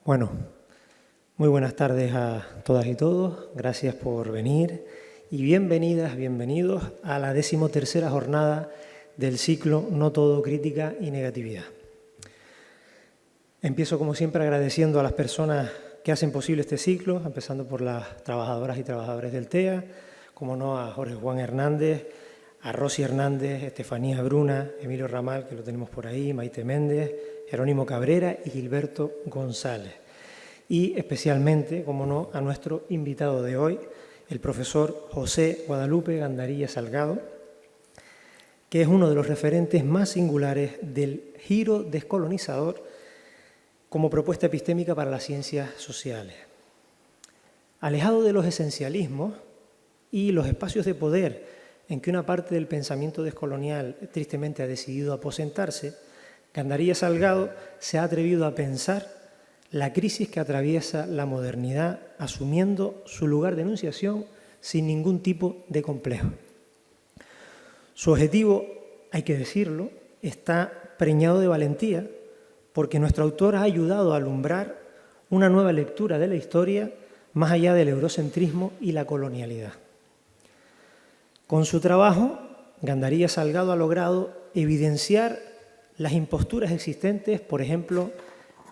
Bueno, muy buenas tardes a todas y todos. Gracias por venir y bienvenidas, bienvenidos a la 13ª jornada del ciclo No todo crítica y negatividad. Empiezo, como siempre, agradeciendo a las personas que hacen posible este ciclo, empezando por las trabajadoras y trabajadores del TEA, como no a Jorge Juan Hernández, a Rosy Hernández, Estefanía Bruna, Emilio Ramal, que lo tenemos por ahí, Maite Méndez, Jerónimo Cabrera y Gilberto González. Y especialmente, como no, a nuestro invitado de hoy, el profesor José Guadalupe Gandarilla Salgado, que es uno de los referentes más singulares del giro descolonizador como propuesta epistémica para las ciencias sociales. Alejado de los esencialismos y los espacios de poder en que una parte del pensamiento descolonial tristemente ha decidido aposentarse, Gandarilla Salgado se ha atrevido a pensar la crisis que atraviesa la modernidad, asumiendo su lugar de enunciación sin ningún tipo de complejo. Su objetivo, hay que decirlo, está preñado de valentía, porque nuestro autor ha ayudado a alumbrar una nueva lectura de la historia más allá del eurocentrismo y la colonialidad. Con su trabajo, Gandarilla Salgado ha logrado evidenciar las imposturas existentes, por ejemplo,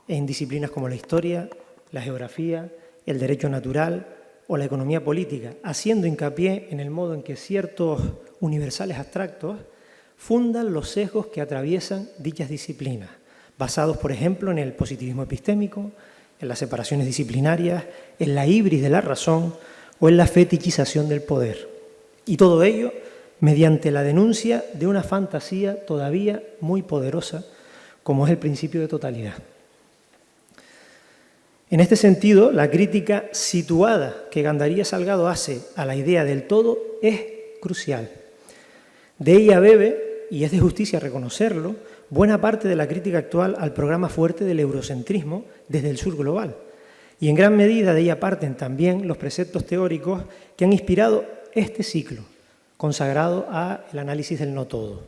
en disciplinas como la historia, la geografía, el derecho natural o la economía política, haciendo hincapié en el modo en que ciertos universales abstractos fundan los sesgos que atraviesan dichas disciplinas, basados, por ejemplo, en el positivismo epistémico, en las separaciones disciplinarias, en la hibris de la razón o en la fetichización del poder. Y todo ello mediante la denuncia de una fantasía todavía muy poderosa, como es el principio de totalidad. En este sentido, la crítica situada que Gandarilla Salgado hace a la idea del todo es crucial. De ella bebe, y es de justicia reconocerlo, buena parte de la crítica actual al programa fuerte del eurocentrismo desde el sur global. Y en gran medida de ella parten también los preceptos teóricos que han inspirado este ciclo, consagrado al análisis del no todo.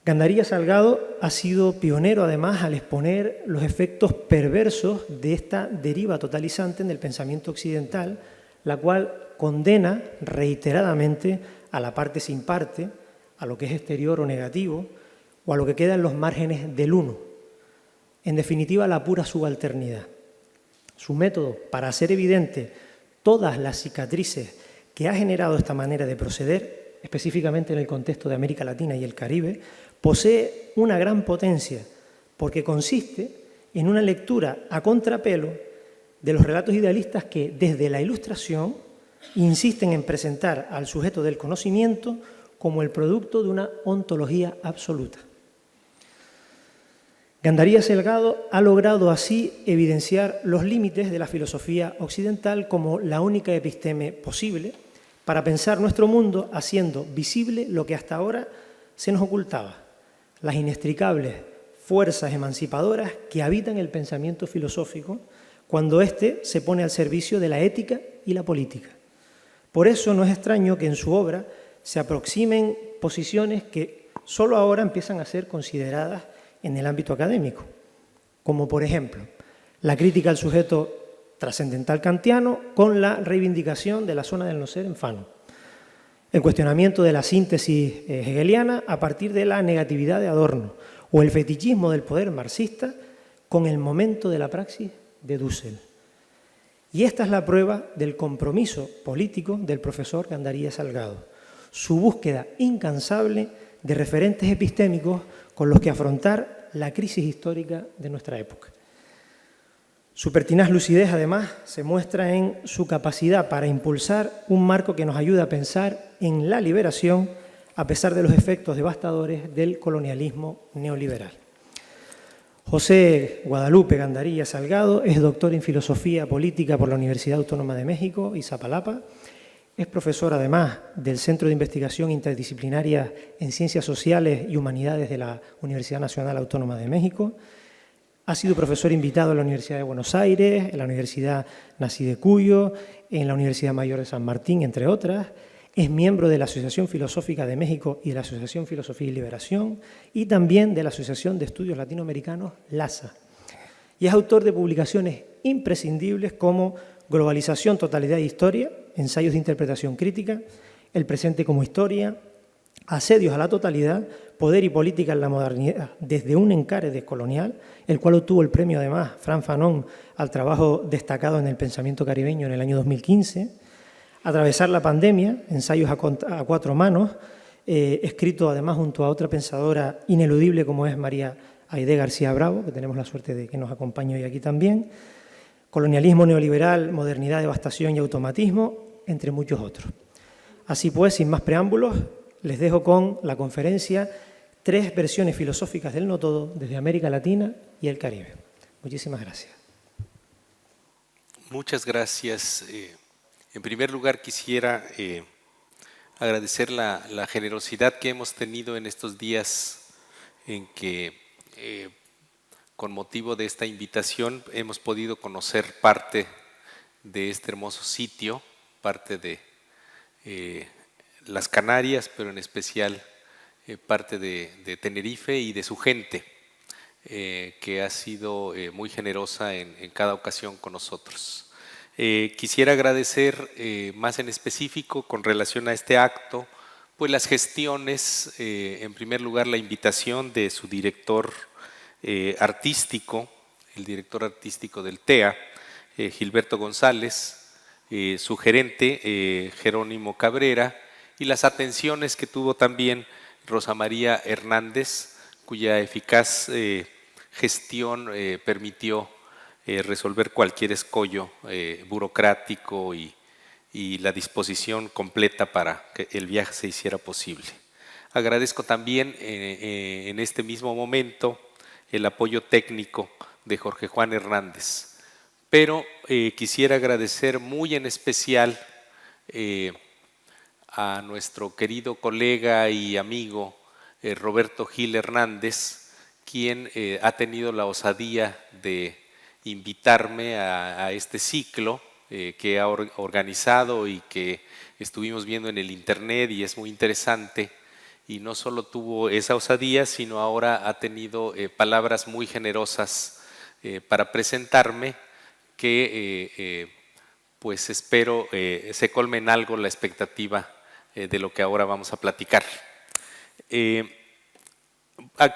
Gandarilla Salgado ha sido pionero, además, al exponer los efectos perversos de esta deriva totalizante en el pensamiento occidental, la cual condena reiteradamente a la parte sin parte, a lo que es exterior o negativo, o a lo que queda en los márgenes del uno. En definitiva, la pura subalternidad. Su método para hacer evidente todas las cicatrices que ha generado esta manera de proceder, específicamente en el contexto de América Latina y el Caribe, posee una gran potencia, porque consiste en una lectura a contrapelo de los relatos idealistas que, desde la Ilustración, insisten en presentar al sujeto del conocimiento como el producto de una ontología absoluta. Gandarilla Salgado ha logrado así evidenciar los límites de la filosofía occidental como la única episteme posible para pensar nuestro mundo haciendo visible lo que hasta ahora se nos ocultaba, las inextricables fuerzas emancipadoras que habitan el pensamiento filosófico cuando éste se pone al servicio de la ética y la política. Por eso no es extraño que en su obra se aproximen posiciones que solo ahora empiezan a ser consideradas en el ámbito académico, como por ejemplo la crítica al sujeto trascendental kantiano con la reivindicación de la zona del no ser en Fanon, el cuestionamiento de la síntesis hegeliana a partir de la negatividad de Adorno, o el fetichismo del poder marxista con el momento de la praxis de Dussel. Y esta es la prueba del compromiso político del profesor Gandarilla Salgado, su búsqueda incansable de referentes epistémicos con los que afrontar la crisis histórica de nuestra época. Su pertinaz lucidez, además, se muestra en su capacidad para impulsar un marco que nos ayuda a pensar en la liberación a pesar de los efectos devastadores del colonialismo neoliberal. José Guadalupe Gandarilla Salgado es doctor en Filosofía Política por la Universidad Autónoma de México, Iztapalapa. Es profesor, además, del Centro de Investigación Interdisciplinaria en Ciencias Sociales y Humanidades de la Universidad Nacional Autónoma de México. Ha sido profesor invitado en la Universidad de Buenos Aires, en la Universidad Nací de Cuyo, en la Universidad Mayor de San Martín, entre otras. Es miembro de la Asociación Filosófica de México y de la Asociación Filosofía y Liberación, y también de la Asociación de Estudios Latinoamericanos, LASA. y es autor de publicaciones imprescindibles como Globalización, Totalidad e Historia, Ensayos de Interpretación Crítica, El presente como historia, Asedios a la totalidad, Poder y política en la modernidad desde un encare descolonial, el cual obtuvo el premio además Fran Fanon al trabajo destacado en el pensamiento caribeño en el año 2015, Atravesar la pandemia, ensayos a cuatro manos, escrito además junto a otra pensadora ineludible como es María Aide García Bravo, que tenemos la suerte de que nos acompañe hoy aquí también, Colonialismo neoliberal, modernidad, devastación y automatismo, entre muchos otros. Así pues, sin más preámbulos, les dejo con la conferencia Tres versiones filosóficas del no todo desde América Latina y el Caribe. Muchísimas gracias. Muchas gracias. En primer lugar, quisiera agradecer la generosidad que hemos tenido en estos días en que, con motivo de esta invitación, hemos podido conocer parte de este hermoso sitio, parte de las Canarias, pero en especial parte de Tenerife y de su gente, que ha sido muy generosa en cada ocasión con nosotros. Quisiera agradecer más en específico con relación a este acto, pues las gestiones, en primer lugar la invitación de su director artístico, el director artístico del TEA, Gilberto González, su gerente Jerónimo Cabrera, y las atenciones que tuvo también Rosa María Hernández, cuya eficaz gestión permitió resolver cualquier escollo burocrático y la disposición completa para que el viaje se hiciera posible. Agradezco también en este mismo momento el apoyo técnico de Jorge Juan Hernández, pero quisiera agradecer muy en especial a nuestro querido colega y amigo Roberto Gil Hernández, quien ha tenido la osadía de invitarme a este ciclo que ha organizado y que estuvimos viendo en el internet y es muy interesante, y no solo tuvo esa osadía, sino ahora ha tenido palabras muy generosas para presentarme que pues espero se colme en algo la expectativa de lo que ahora vamos a platicar.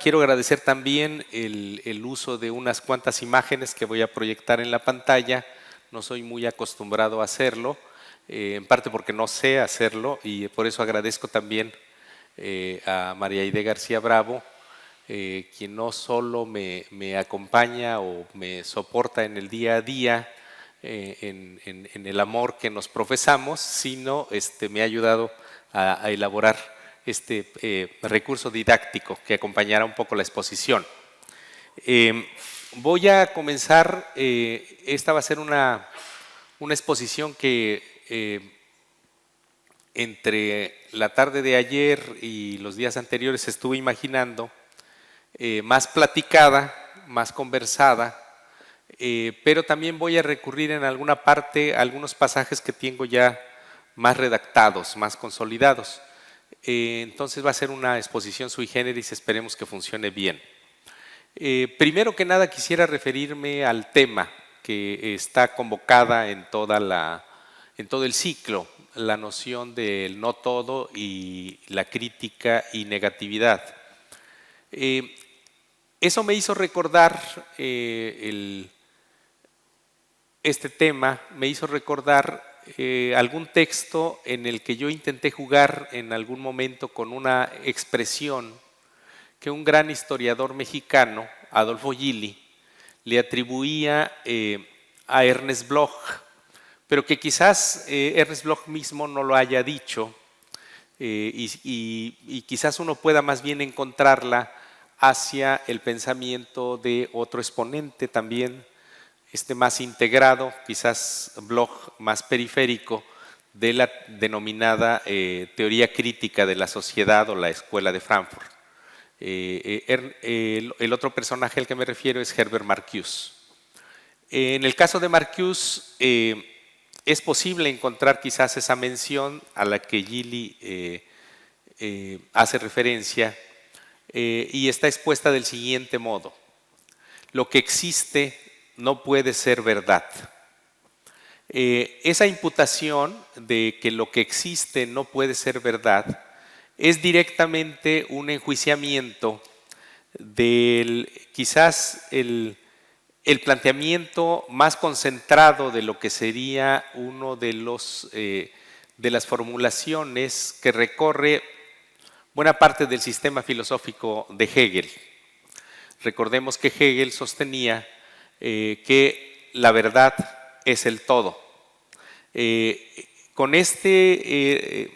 Quiero agradecer también el uso de unas cuantas imágenes que voy a proyectar en la pantalla. No soy muy acostumbrado a hacerlo, en parte porque no sé hacerlo, y por eso agradezco también a María Aide García Bravo, quien no solo me acompaña o me soporta en el día a día, en el amor que nos profesamos, sino me ha ayudado a elaborar este recurso didáctico que acompañará un poco la exposición. Voy a comenzar, esta va a ser una exposición que entre la tarde de ayer y los días anteriores estuve imaginando, más platicada, más conversada, pero también voy a recurrir en alguna parte a algunos pasajes que tengo ya más redactados, más consolidados. Entonces va a ser una exposición sui generis, esperemos que funcione bien. Primero que nada quisiera referirme al tema que está convocada en todo el ciclo, la noción del no todo y la crítica y negatividad. Eso me hizo recordar este tema, me hizo recordar algún texto en el que yo intenté jugar en algún momento con una expresión que un gran historiador mexicano, Adolfo Gili, le atribuía a Ernest Bloch, pero que quizás Ernest Bloch mismo no lo haya dicho, y quizás uno pueda más bien encontrarla hacia el pensamiento de otro exponente también, más integrado, quizás Bloch más periférico, de la denominada teoría crítica de la sociedad o la escuela de Frankfurt. El otro personaje al que me refiero es Herbert Marcuse. En el caso de Marcuse, es posible encontrar quizás esa mención a la que Gili hace referencia, y está expuesta del siguiente modo: lo que existe no puede ser verdad. Esa imputación de que lo que existe no puede ser verdad es directamente un enjuiciamiento del quizás el planteamiento más concentrado de lo que sería uno de las formulaciones que recorre buena parte del sistema filosófico de Hegel. Recordemos que Hegel sostenía que la verdad es el todo. Con este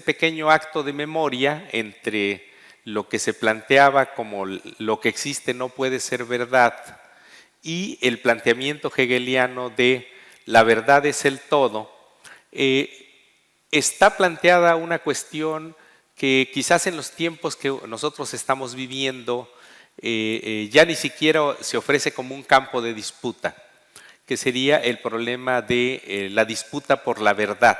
pequeño acto de memoria entre lo que se planteaba como lo que existe no puede ser verdad y el planteamiento hegeliano de la verdad es el todo, está planteada una cuestión que quizás en los tiempos que nosotros estamos viviendo ya ni siquiera se ofrece como un campo de disputa, que sería el problema de la disputa por la verdad,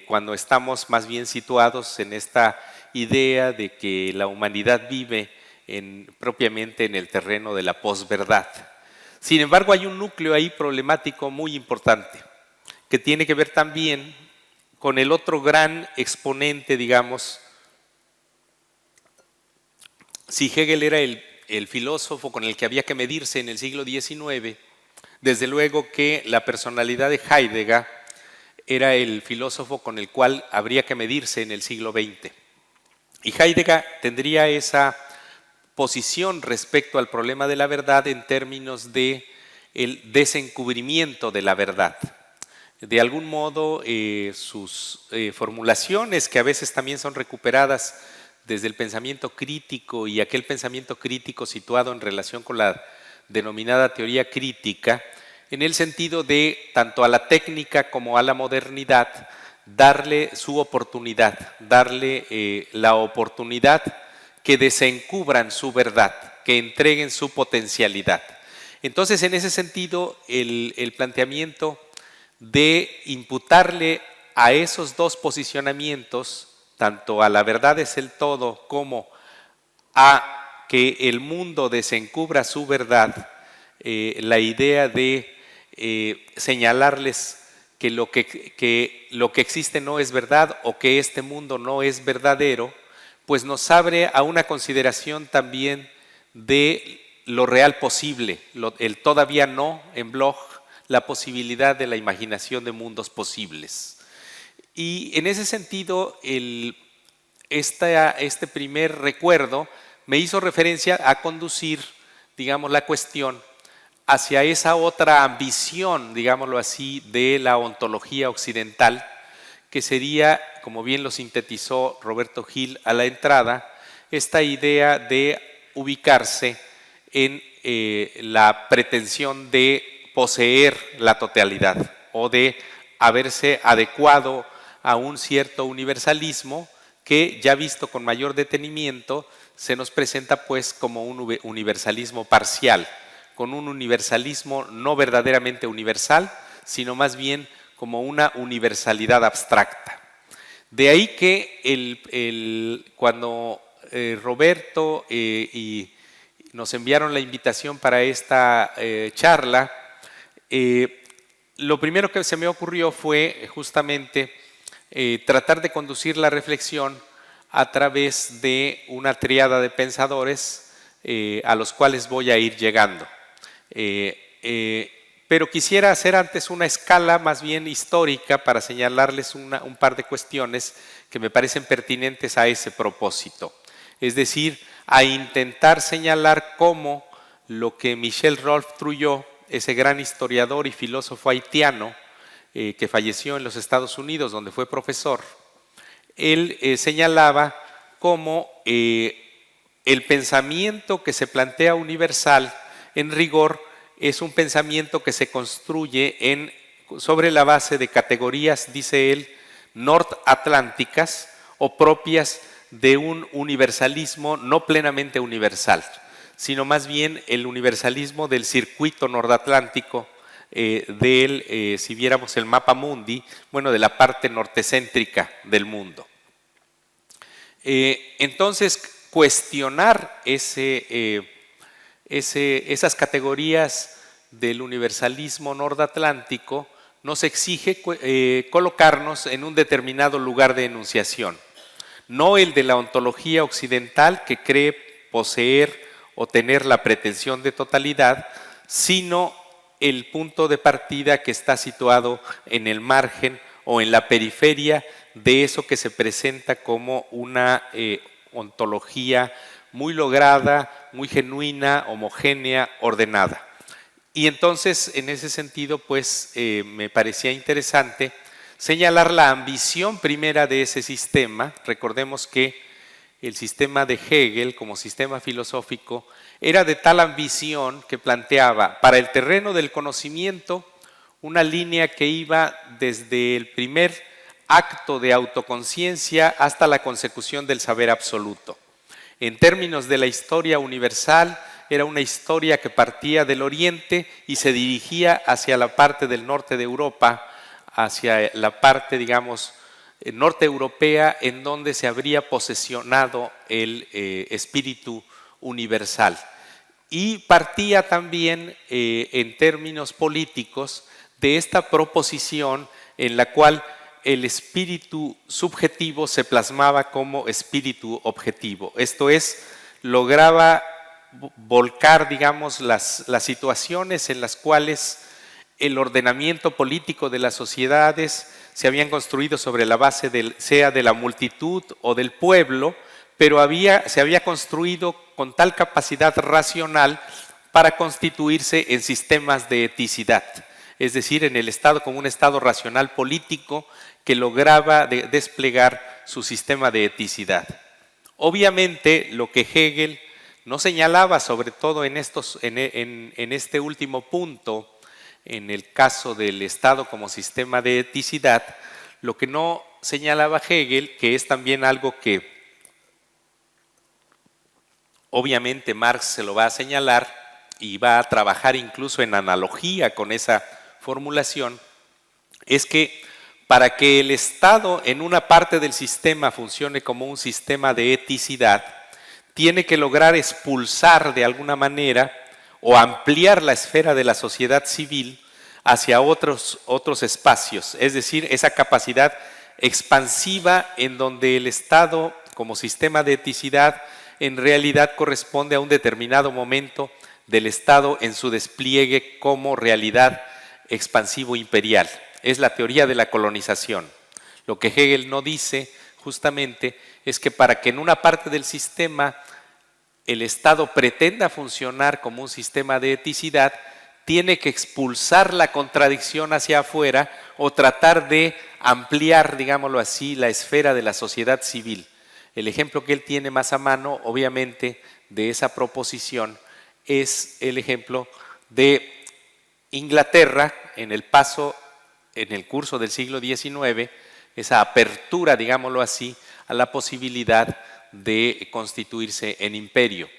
cuando estamos más bien situados en esta idea de que la humanidad vive propiamente en el terreno de la posverdad. Sin embargo, hay un núcleo ahí problemático muy importante, que tiene que ver también con el otro gran exponente, digamos. Si Hegel era el filósofo con el que había que medirse en el siglo XIX, desde luego que la personalidad de Heidegger era el filósofo con el cual habría que medirse en el siglo XX. Y Heidegger tendría esa posición respecto al problema de la verdad en términos de el desencubrimiento de la verdad. De algún modo, sus formulaciones, que a veces también son recuperadas desde el pensamiento crítico y aquel pensamiento crítico situado en relación con la denominada teoría crítica, en el sentido de tanto a la técnica como a la modernidad darle su oportunidad, darle la oportunidad que desencubran su verdad, que entreguen su potencialidad. Entonces, en ese sentido, el planteamiento de imputarle a esos dos posicionamientos, tanto a la verdad es el todo como a que el mundo desencubra su verdad, la idea de señalarles que lo que existe no es verdad o que este mundo no es verdadero, pues nos abre a una consideración también de lo real posible, el todavía no en Bloch, la posibilidad de la imaginación de mundos posibles. Y en ese sentido, este primer recuerdo me hizo referencia a conducir, digamos, la cuestión hacia esa otra ambición, digámoslo así, de la ontología occidental, que sería, como bien lo sintetizó Roberto Gil a la entrada, esta idea de ubicarse en la pretensión de poseer la totalidad o de haberse adecuado a un cierto universalismo que, ya visto con mayor detenimiento, se nos presenta pues como un universalismo parcial, con un universalismo no verdaderamente universal, sino más bien como una universalidad abstracta. De ahí que cuando Roberto y nos enviaron la invitación para esta charla, lo primero que se me ocurrió fue justamente tratar de conducir la reflexión a través de una tríada de pensadores a los cuales voy a ir llegando. Pero quisiera hacer antes una escala más bien histórica para señalarles un par de cuestiones que me parecen pertinentes a ese propósito. Es decir, a intentar señalar cómo lo que Michel Rolph-Trouillot, ese gran historiador y filósofo haitiano que falleció en los Estados Unidos, donde fue profesor, él señalaba cómo el pensamiento que se plantea universal, en rigor, es un pensamiento que se construye sobre la base de categorías, dice él, nortatlánticas o propias de un universalismo no plenamente universal, sino más bien el universalismo del circuito nordatlántico, si viéramos el mapa mundi, bueno, de la parte nortecéntrica del mundo. Entonces, cuestionar ese esas categorías del universalismo nordatlántico nos exige colocarnos en un determinado lugar de enunciación, no el de la ontología occidental que cree poseer o tener la pretensión de totalidad, sino el punto de partida que está situado en el margen o en la periferia de eso que se presenta como una ontología muy lograda, muy genuina, homogénea, ordenada. Y entonces, en ese sentido, pues me parecía interesante señalar la ambición primera de ese sistema. Recordemos que el sistema de Hegel como sistema filosófico era de tal ambición que planteaba para el terreno del conocimiento una línea que iba desde el primer acto de autoconciencia hasta la consecución del saber absoluto. En términos de la historia universal, era una historia que partía del oriente y se dirigía hacia la parte del norte de Europa, hacia la parte, digamos, norte europea, en donde se habría posesionado el espíritu universal. Y partía también, en términos políticos, de esta proposición en la cual el espíritu subjetivo se plasmaba como espíritu objetivo. Esto es, lograba volcar, digamos, las situaciones en las cuales el ordenamiento político de las sociedades se habían construido sobre la base sea de la multitud o del pueblo, pero se había construido con tal capacidad racional para constituirse en sistemas de eticidad, es decir, en el Estado como un Estado racional político que lograba desplegar su sistema de eticidad. Obviamente, lo que Hegel no señalaba, sobre todo en este último punto, en el caso del Estado como sistema de eticidad, lo que no señalaba Hegel, que es también algo que obviamente Marx se lo va a señalar y va a trabajar incluso en analogía con esa formulación, es que para que el Estado en una parte del sistema funcione como un sistema de eticidad, tiene que lograr expulsar de alguna manera o ampliar la esfera de la sociedad civil hacia otros espacios, es decir, esa capacidad expansiva en donde el Estado como sistema de eticidad en realidad corresponde a un determinado momento del Estado en su despliegue como realidad expansivo imperial. Es la teoría de la colonización. Lo que Hegel no dice justamente es que para que en una parte del sistema el Estado pretenda funcionar como un sistema de eticidad, tiene que expulsar la contradicción hacia afuera o tratar de ampliar, digámoslo así, la esfera de la sociedad civil. El ejemplo que él tiene más a mano, obviamente, de esa proposición es el ejemplo de Inglaterra en el curso del siglo XIX, esa apertura, digámoslo así, a la posibilidad de constituirse en imperio.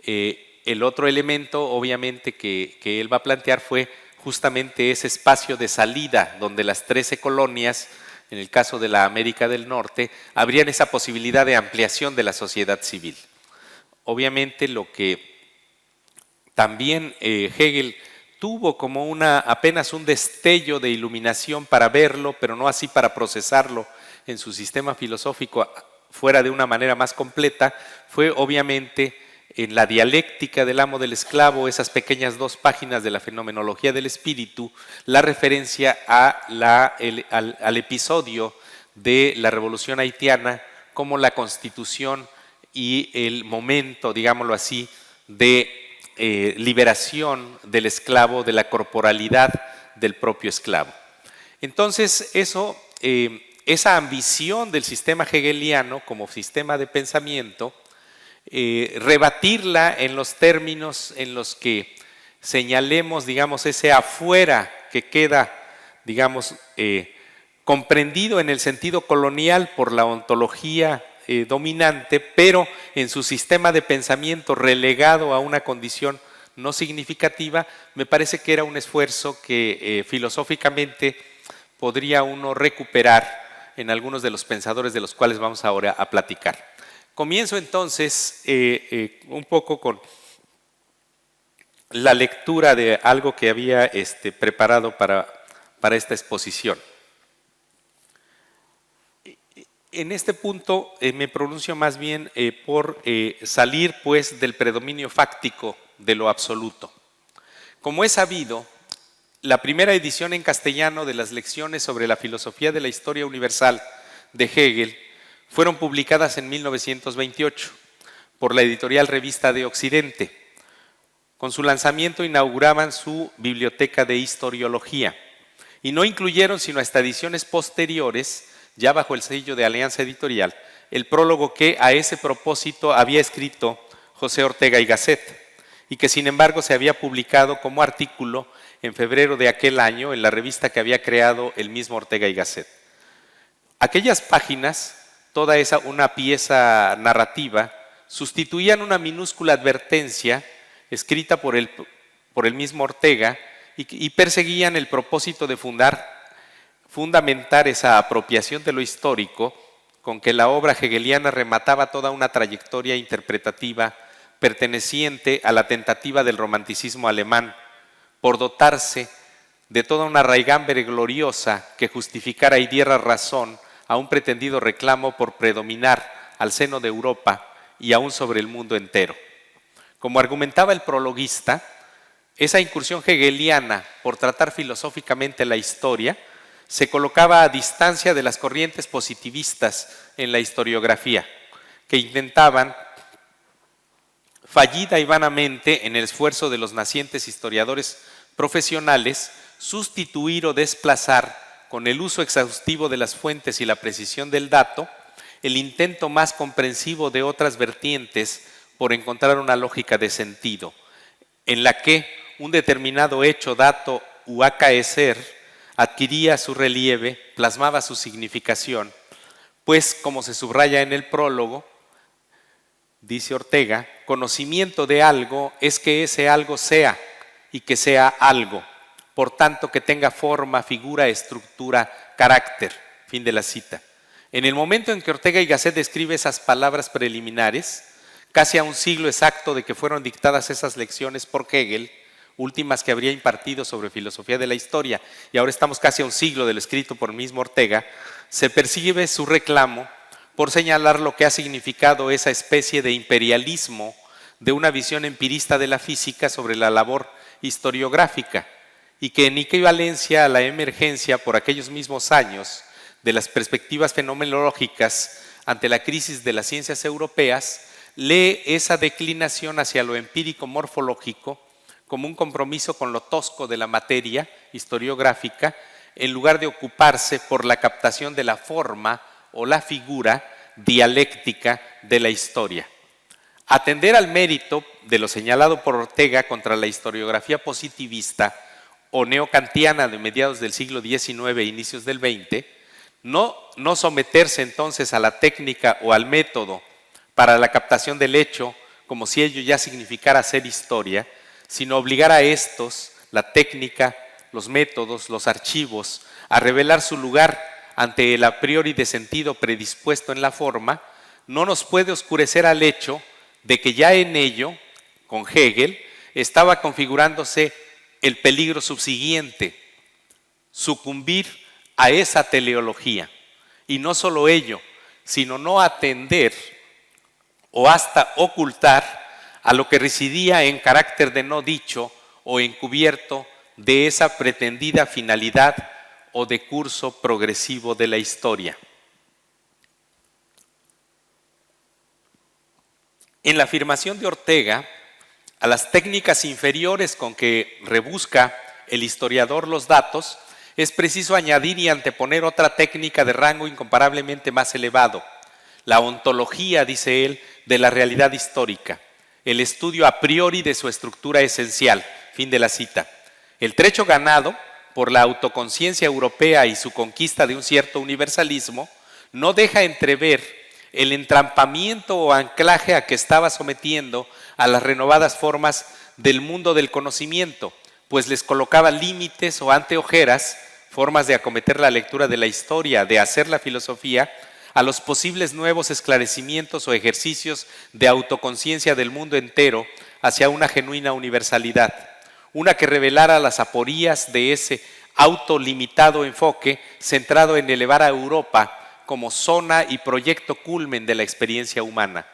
El otro elemento, obviamente, que él va a plantear fue justamente ese espacio de salida donde las 13 colonias, en el caso de la América del Norte, habrían esa posibilidad de ampliación de la sociedad civil. Obviamente lo que también Hegel tuvo como apenas un destello de iluminación para verlo, pero no así para procesarlo en su sistema filosófico fuera de una manera más completa, fue obviamente en la dialéctica del amo del esclavo, esas pequeñas 2 páginas de la fenomenología del espíritu, la referencia al episodio de la revolución haitiana como la constitución y el momento, digámoslo así, de liberación del esclavo, de la corporalidad del propio esclavo. Entonces, esa ambición del sistema hegeliano como sistema de pensamiento, rebatirla en los términos en los que señalemos, digamos, ese afuera que queda, digamos, comprendido en el sentido colonial por la ontología dominante, pero en su sistema de pensamiento relegado a una condición no significativa, me parece que era un esfuerzo que filosóficamente podría uno recuperar en algunos de los pensadores de los cuales vamos ahora a platicar. Comienzo entonces un poco con la lectura de algo que había preparado para esta exposición. En este punto me pronuncio más bien por salir pues del predominio fáctico de lo absoluto. Como es sabido, la primera edición en castellano de las lecciones sobre la filosofía de la historia universal de Hegel fueron publicadas en 1928 por la editorial Revista de Occidente. Con su lanzamiento inauguraban su biblioteca de historiología y no incluyeron sino hasta ediciones posteriores, ya bajo el sello de Alianza Editorial, el prólogo que a ese propósito había escrito José Ortega y Gasset y que sin embargo se había publicado como artículo en febrero de aquel año en la revista que había creado el mismo Ortega y Gasset. Aquellas páginas, toda esa una pieza narrativa, sustituían una minúscula advertencia escrita por el mismo Ortega y perseguían el propósito de fundamentar esa apropiación de lo histórico con que la obra hegeliana remataba toda una trayectoria interpretativa perteneciente a la tentativa del romanticismo alemán por dotarse de toda una raigambre gloriosa que justificara y diera razón a un pretendido reclamo por predominar al seno de Europa y aún sobre el mundo entero. Como argumentaba el prologuista, esa incursión hegeliana por tratar filosóficamente la historia se colocaba a distancia de las corrientes positivistas en la historiografía, que intentaban, fallida y vanamente en el esfuerzo de los nacientes historiadores profesionales, sustituir o desplazar con el uso exhaustivo de las fuentes y la precisión del dato, el intento más comprensivo de otras vertientes por encontrar una lógica de sentido, en la que un determinado hecho, dato u acaecer adquiría su relieve, plasmaba su significación, pues como se subraya en el prólogo, dice Ortega, conocimiento de algo es que ese algo sea y que sea algo, por tanto que tenga forma, figura, estructura, carácter. Fin de la cita. En el momento en que Ortega y Gasset describe esas palabras preliminares, casi a un siglo exacto de que fueron dictadas esas lecciones por Hegel, últimas que habría impartido sobre filosofía de la historia, y ahora estamos casi a un siglo de lo escrito por el mismo Ortega, se percibe su reclamo por señalar lo que ha significado esa especie de imperialismo de una visión empirista de la física sobre la labor historiográfica, y que en equivalencia a la emergencia por aquellos mismos años de las perspectivas fenomenológicas ante la crisis de las ciencias europeas, lee esa declinación hacia lo empírico morfológico como un compromiso con lo tosco de la materia historiográfica, en lugar de ocuparse por la captación de la forma o la figura dialéctica de la historia. Atender al mérito de lo señalado por Ortega contra la historiografía positivista o neocantiana de mediados del siglo XIX e inicios del XX, no someterse entonces a la técnica o al método para la captación del hecho, como si ello ya significara hacer historia, sino obligar a estos, la técnica, los métodos, los archivos, a revelar su lugar ante el a priori de sentido predispuesto en la forma, no nos puede oscurecer al hecho de que ya en ello, con Hegel, estaba configurándose el peligro subsiguiente, sucumbir a esa teleología. Y no solo ello, sino no atender o hasta ocultar a lo que residía en carácter de no dicho o encubierto de esa pretendida finalidad o de curso progresivo de la historia. En la afirmación de Ortega, a las técnicas inferiores con que rebusca el historiador los datos, es preciso añadir y anteponer otra técnica de rango incomparablemente más elevado, la ontología, dice él, de la realidad histórica, el estudio a priori de su estructura esencial. Fin de la cita. El trecho ganado por la autoconciencia europea y su conquista de un cierto universalismo no deja entrever el entrampamiento o anclaje a que estaba sometiendo a las renovadas formas del mundo del conocimiento, pues les colocaba límites o anteojeras, formas de acometer la lectura de la historia, de hacer la filosofía, a los posibles nuevos esclarecimientos o ejercicios de autoconciencia del mundo entero hacia una genuina universalidad, una que revelara las aporías de ese autolimitado enfoque centrado en elevar a Europa como zona y proyecto culmen de la experiencia humana.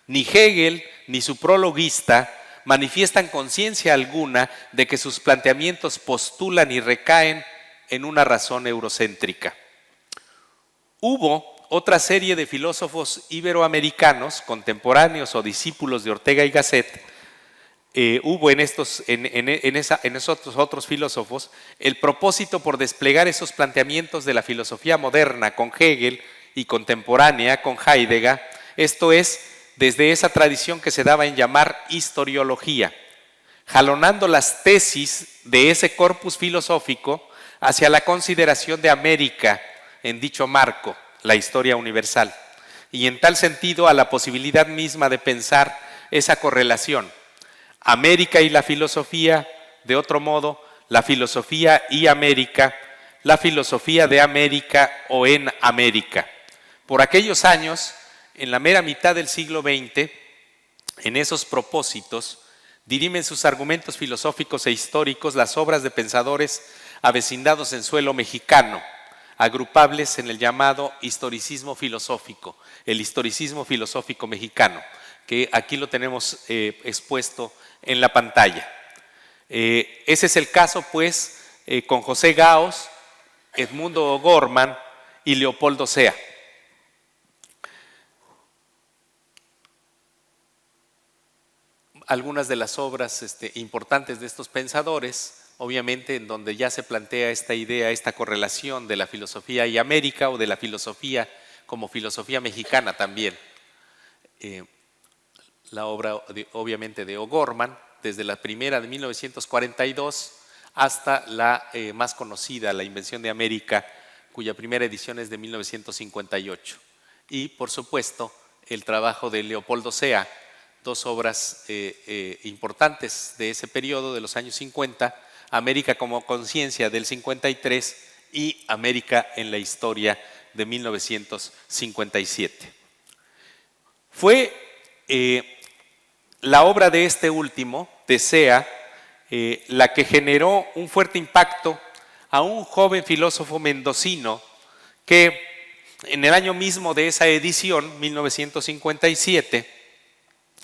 Ni Hegel ni su prologuista manifiestan conciencia alguna de que sus planteamientos postulan y recaen en una razón eurocéntrica. Hubo otra serie de filósofos iberoamericanos, contemporáneos o discípulos de Ortega y Gasset. Hubo en esos otros filósofos el propósito por desplegar esos planteamientos de la filosofía moderna con Hegel y contemporánea con Heidegger, esto es, desde esa tradición que se daba en llamar historiología, jalonando las tesis de ese corpus filosófico hacia la consideración de América en dicho marco, la historia universal, y en tal sentido a la posibilidad misma de pensar esa correlación. América y la filosofía, de otro modo, la filosofía y América, la filosofía de América o en América. Por aquellos años, en la mera mitad del siglo XX, en esos propósitos, dirimen sus argumentos filosóficos e históricos las obras de pensadores avecindados en suelo mexicano, agrupables en el llamado historicismo filosófico, el historicismo filosófico mexicano, que aquí lo tenemos expuesto en la pantalla. Ese es el caso, pues, con José Gauss, Edmundo O'Gorman y Leopoldo Sea. Algunas de las obras importantes de estos pensadores, obviamente en donde ya se plantea esta idea, esta correlación de la filosofía y América o de la filosofía como filosofía mexicana también. La obra obviamente de O'Gorman, desde la primera de 1942 hasta la más conocida, La Invención de América, cuya primera edición es de 1958. Y por supuesto el trabajo de Leopoldo Sea, dos obras importantes de ese periodo de los años 50, América como conciencia del 53 y América en la historia de 1957. Fue la obra de este último, de Sea, la que generó un fuerte impacto a un joven filósofo mendocino que en el año mismo de esa edición, 1957,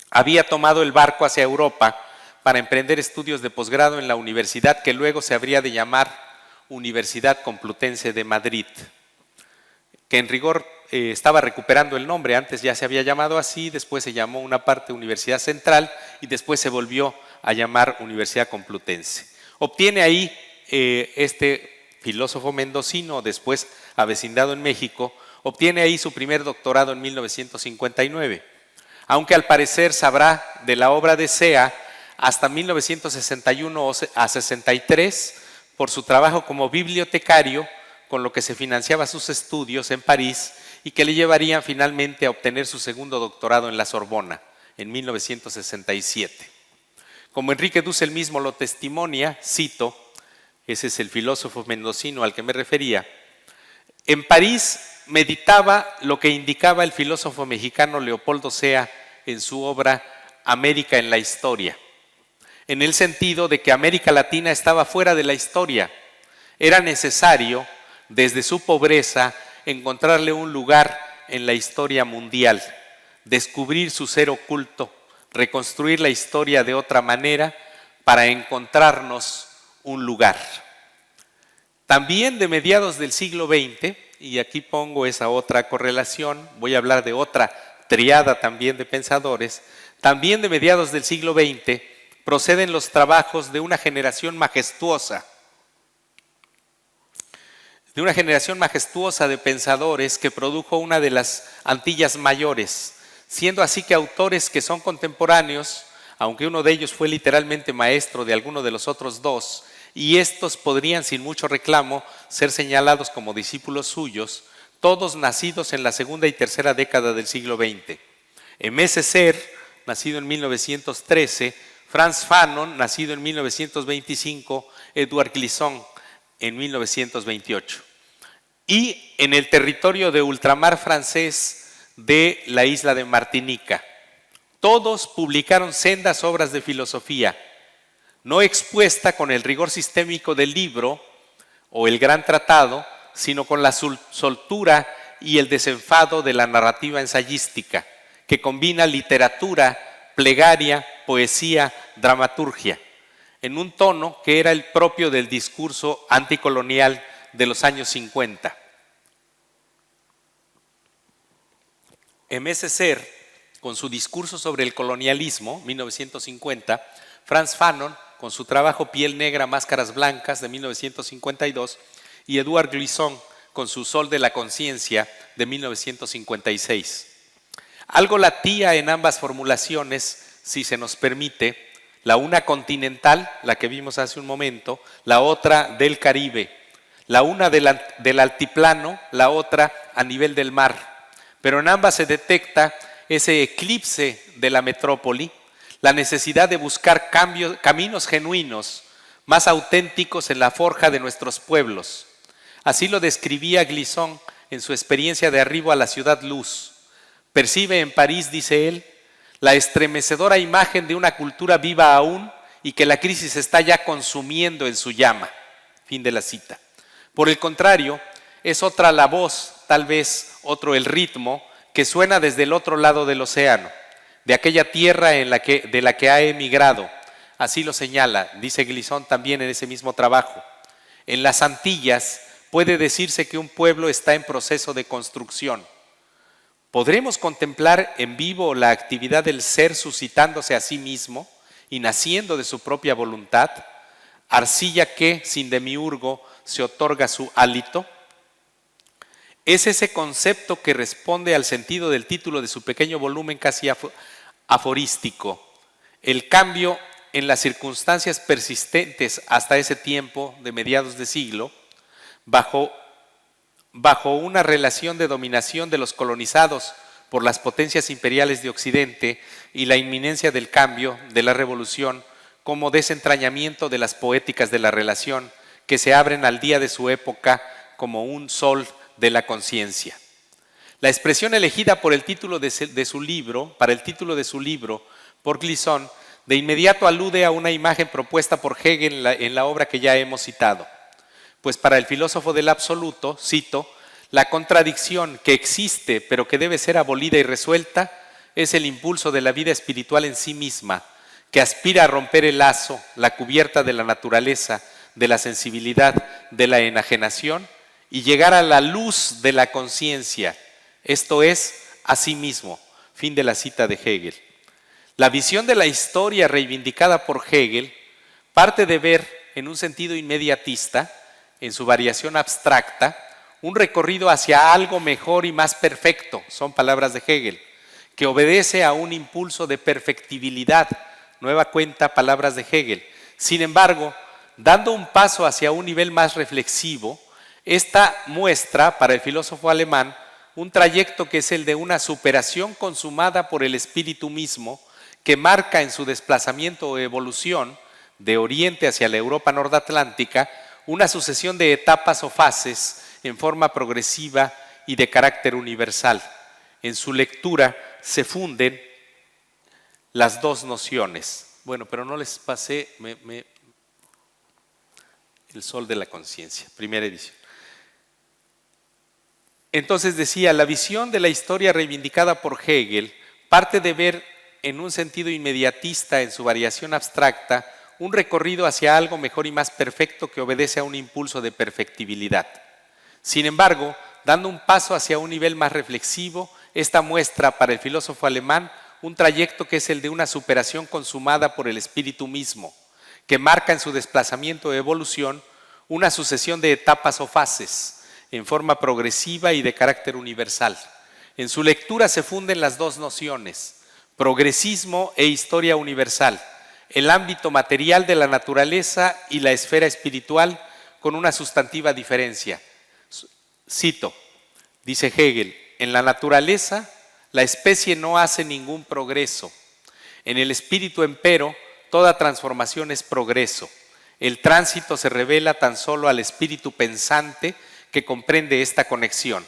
había tomado el barco hacia Europa para emprender estudios de posgrado en la universidad que luego se habría de llamar Universidad Complutense de Madrid, que en rigor estaba recuperando el nombre. Antes ya se había llamado así, después se llamó una parte Universidad Central y después se volvió a llamar Universidad Complutense. Obtiene ahí este filósofo mendocino, después avecindado en México, obtiene ahí su primer doctorado en 1959. Aunque al parecer sabrá de la obra de Sea hasta 1961 a 63 por su trabajo como bibliotecario, con lo que se financiaba sus estudios en París y que le llevarían finalmente a obtener su segundo doctorado en la Sorbona en 1967. Como Enrique Dussel mismo lo testimonia, cito, ese es el filósofo mendocino al que me refería, en París meditaba lo que indicaba el filósofo mexicano Leopoldo Sea en su obra América en la historia, en el sentido de que América Latina estaba fuera de la historia. Era necesario, desde su pobreza, encontrarle un lugar en la historia mundial, descubrir su ser oculto, reconstruir la historia de otra manera para encontrarnos un lugar. También de mediados del siglo XX, y aquí pongo esa otra correlación, voy a hablar de otra triada también de pensadores, también de mediados del siglo XX proceden los trabajos de una generación majestuosa, de pensadores que produjo una de las Antillas mayores, siendo así que autores que son contemporáneos, aunque uno de ellos fue literalmente maestro de alguno de los otros dos, y estos podrían sin mucho reclamo ser señalados como discípulos suyos, todos nacidos en la segunda y tercera década del siglo XX. Aimé Césaire, nacido en 1913, Frantz Fanon, nacido en 1925, Edouard Glissant, en 1928. Y en el territorio de ultramar francés de la isla de Martinica. todos publicaron sendas obras de filosofía, no expuesta con el rigor sistémico del libro o el gran tratado, sino con la soltura y el desenfado de la narrativa ensayística, que combina literatura, plegaria, poesía, dramaturgia, en un tono que era el propio del discurso anticolonial de los años 50. Aimé Césaire, con su discurso sobre el colonialismo, 1950, Frantz Fanon, con su trabajo Piel Negra, Máscaras Blancas, de 1952, y Edouard Glissant, con su Sol de la Conciencia, de 1956. Algo latía en ambas formulaciones, si se nos permite, la una continental, la que vimos hace un momento, la otra del Caribe, la una del altiplano, la otra a nivel del mar. Pero en ambas se detecta ese eclipse de la metrópoli, la necesidad de buscar caminos genuinos, más auténticos en la forja de nuestros pueblos. Así lo describía Glissant en su experiencia de arribo a la ciudad luz. Percibe en París, dice él, la estremecedora imagen de una cultura viva aún y que la crisis está ya consumiendo en su llama. Fin de la cita. Por el contrario, es otra la voz, tal vez otro el ritmo, que suena desde el otro lado del océano, de aquella tierra de la que ha emigrado. Así lo señala, dice Glissant también en ese mismo trabajo. En las Antillas puede decirse que un pueblo está en proceso de construcción. ¿Podremos contemplar en vivo la actividad del ser suscitándose a sí mismo y naciendo de su propia voluntad? Arcilla que, sin demiurgo, se otorga su hálito. Es ese concepto que responde al sentido del título de su pequeño volumen casi aforístico. El cambio en las circunstancias persistentes hasta ese tiempo de mediados de siglo, bajo una relación de dominación de los colonizados por las potencias imperiales de Occidente y la inminencia del cambio, de la revolución, como desentrañamiento de las poéticas de la relación que se abren al día de su época como un sol de la conciencia. La expresión elegida por el título de su libro, para el título de su libro, por Glissant, de inmediato alude a una imagen propuesta por Hegel en la obra que ya hemos citado. Pues para el filósofo del absoluto, cito, la contradicción que existe pero que debe ser abolida y resuelta es el impulso de la vida espiritual en sí misma, que aspira a romper el lazo, la cubierta de la naturaleza, de la sensibilidad, de la enajenación y llegar a la luz de la conciencia, esto es, a sí mismo. Fin de la cita de Hegel. La visión de la historia reivindicada por Hegel parte de ver, en un sentido inmediatista, en su variación abstracta, un recorrido hacia algo mejor y más perfecto, son palabras de Hegel, que obedece a un impulso de perfectibilidad, nueva cuenta, palabras de Hegel. Sin embargo, dando un paso hacia un nivel más reflexivo, esta muestra para el filósofo alemán un trayecto que es el de una superación consumada por el espíritu mismo, que marca en su desplazamiento o evolución de Oriente hacia la Europa nordatlántica una sucesión de etapas o fases en forma progresiva y de carácter universal. En su lectura se funden las dos nociones. Bueno, pero no les pasé El Sol de la Conciencia, primera edición. Entonces decía, la visión de la historia reivindicada por Hegel parte de ver en un sentido inmediatista en su variación abstracta un recorrido hacia algo mejor y más perfecto que obedece a un impulso de perfectibilidad. Sin embargo, dando un paso hacia un nivel más reflexivo, esta muestra para el filósofo alemán un trayecto que es el de una superación consumada por el espíritu mismo, que marca en su desplazamiento o evolución una sucesión de etapas o fases, en forma progresiva y de carácter universal. En su lectura se funden las dos nociones, progresismo e historia universal, el ámbito material de la naturaleza y la esfera espiritual con una sustantiva diferencia. Cito, dice Hegel, en la naturaleza la especie no hace ningún progreso. En el espíritu, empero, toda transformación es progreso. El tránsito se revela tan solo al espíritu pensante que comprende esta conexión.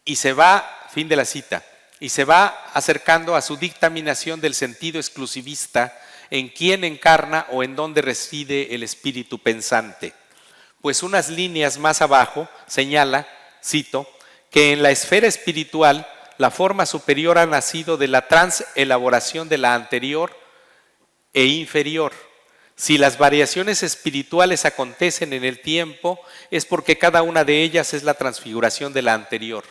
Y se va, fin de la cita, y se va acercando a su dictaminación del sentido exclusivista en quién encarna o en dónde reside el espíritu pensante. Pues unas líneas más abajo señala, cito, que en la esfera espiritual la forma superior ha nacido de la transelaboración de la anterior e inferior. Si las variaciones espirituales acontecen en el tiempo, es porque cada una de ellas es la transfiguración de la anterior.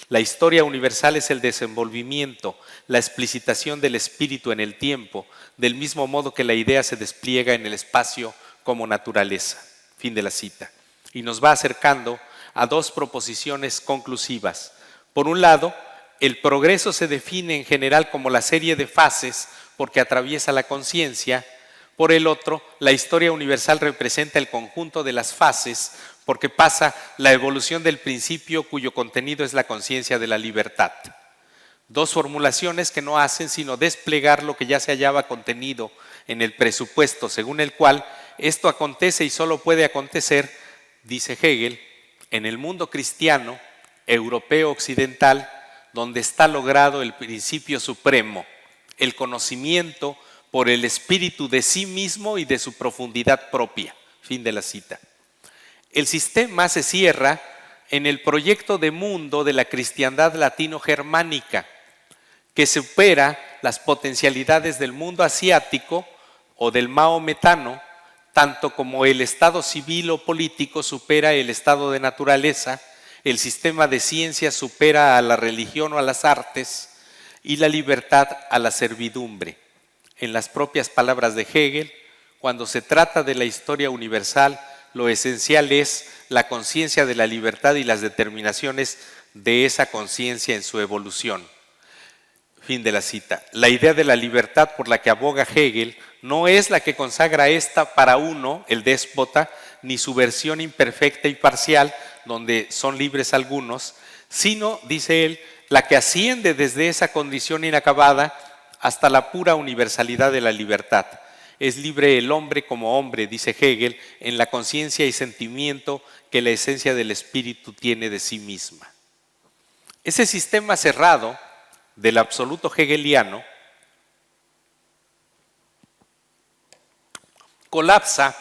La historia universal es el desenvolvimiento, la explicitación del espíritu en el tiempo, del mismo modo que la idea se despliega en el espacio como naturaleza. Fin de la cita. Y nos va acercando a dos proposiciones conclusivas. Por un lado, el progreso se define en general como la serie de fases porque atraviesa la conciencia. Por el otro, la historia universal representa el conjunto de las fases porque pasa la evolución del principio cuyo contenido es la conciencia de la libertad. Dos formulaciones que no hacen sino desplegar lo que ya se hallaba contenido en el presupuesto según el cual esto acontece y solo puede acontecer, dice Hegel, en el mundo cristiano, europeo occidental, donde está logrado el principio supremo, el conocimiento por el espíritu de sí mismo y de su profundidad propia. Fin de la cita. El sistema se cierra en el proyecto de mundo de la cristiandad latino-germánica, que supera las potencialidades del mundo asiático o del maometano, tanto como el estado civil o político supera el estado de naturaleza, el sistema de ciencias supera a la religión o a las artes y la libertad a la servidumbre. En las propias palabras de Hegel, cuando se trata de la historia universal, lo esencial es la conciencia de la libertad y las determinaciones de esa conciencia en su evolución. Fin de la cita. La idea de la libertad por la que aboga Hegel no es la que consagra esta para uno, el déspota, ni su versión imperfecta y parcial, donde son libres algunos, sino, dice él, la que asciende desde esa condición inacabada hasta la pura universalidad de la libertad. Es libre el hombre como hombre, dice Hegel, en la conciencia y sentimiento que la esencia del espíritu tiene de sí misma. Ese sistema cerrado del absoluto hegeliano colapsa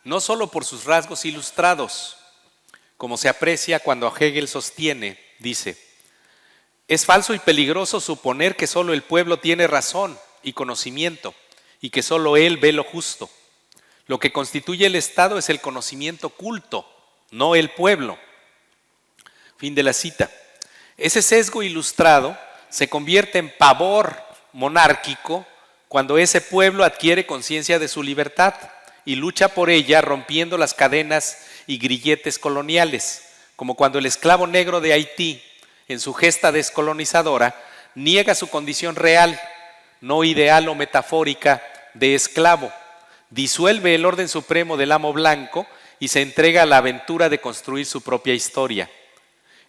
no solo por sus rasgos ilustrados, como se aprecia cuando Hegel sostiene, dice, es falso y peligroso suponer que solo el pueblo tiene razón y conocimiento y que solo él ve lo justo. Lo que constituye el Estado es el conocimiento culto, no el pueblo. Fin de la cita. Ese sesgo ilustrado se convierte en pavor monárquico cuando ese pueblo adquiere conciencia de su libertad y lucha por ella rompiendo las cadenas y grilletes coloniales, como cuando el esclavo negro de Haití, en su gesta descolonizadora, niega su condición real, no ideal o metafórica, de esclavo, disuelve el orden supremo del amo blanco y se entrega a la aventura de construir su propia historia.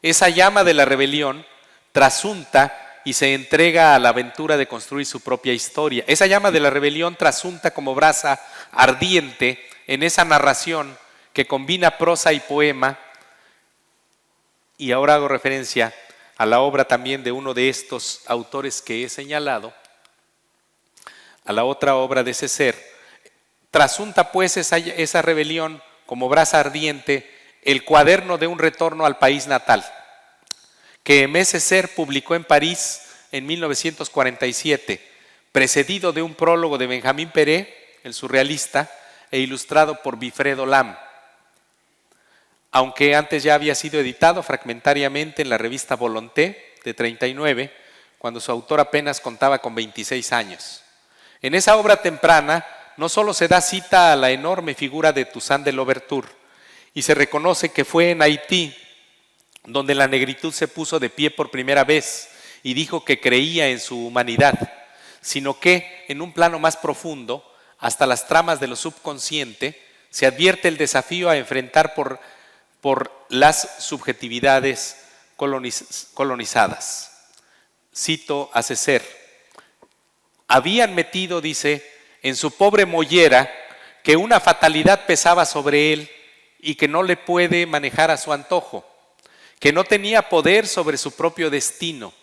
Esa llama de la rebelión trasunta y se entrega a la aventura de construir su propia historia. Esa llama de la rebelión trasunta como brasa ardiente en esa narración que combina prosa y poema, y ahora hago referencia a la obra también de uno de estos autores que he señalado, a la otra obra de ese ser. Trasunta pues esa rebelión como brasa ardiente el cuaderno de un retorno al país natal, que Aimé Césaire publicó en París en 1947, precedido de un prólogo de Benjamín Peré, el surrealista, e ilustrado por Wilfredo Lam, aunque antes ya había sido editado fragmentariamente en la revista Volonté de 39, cuando su autor apenas contaba con 26 años. En esa obra temprana no solo se da cita a la enorme figura de Toussaint de Louverture y se reconoce que fue en Haití donde la negritud se puso de pie por primera vez y dijo que creía en su humanidad, sino que en un plano más profundo, hasta las tramas de lo subconsciente, se advierte el desafío a enfrentar por las subjetividades colonizadas. Cito a Césaire. Habían metido, dice, en su pobre mollera que una fatalidad pesaba sobre él y que no le puede manejar a su antojo, que no tenía poder sobre su propio destino,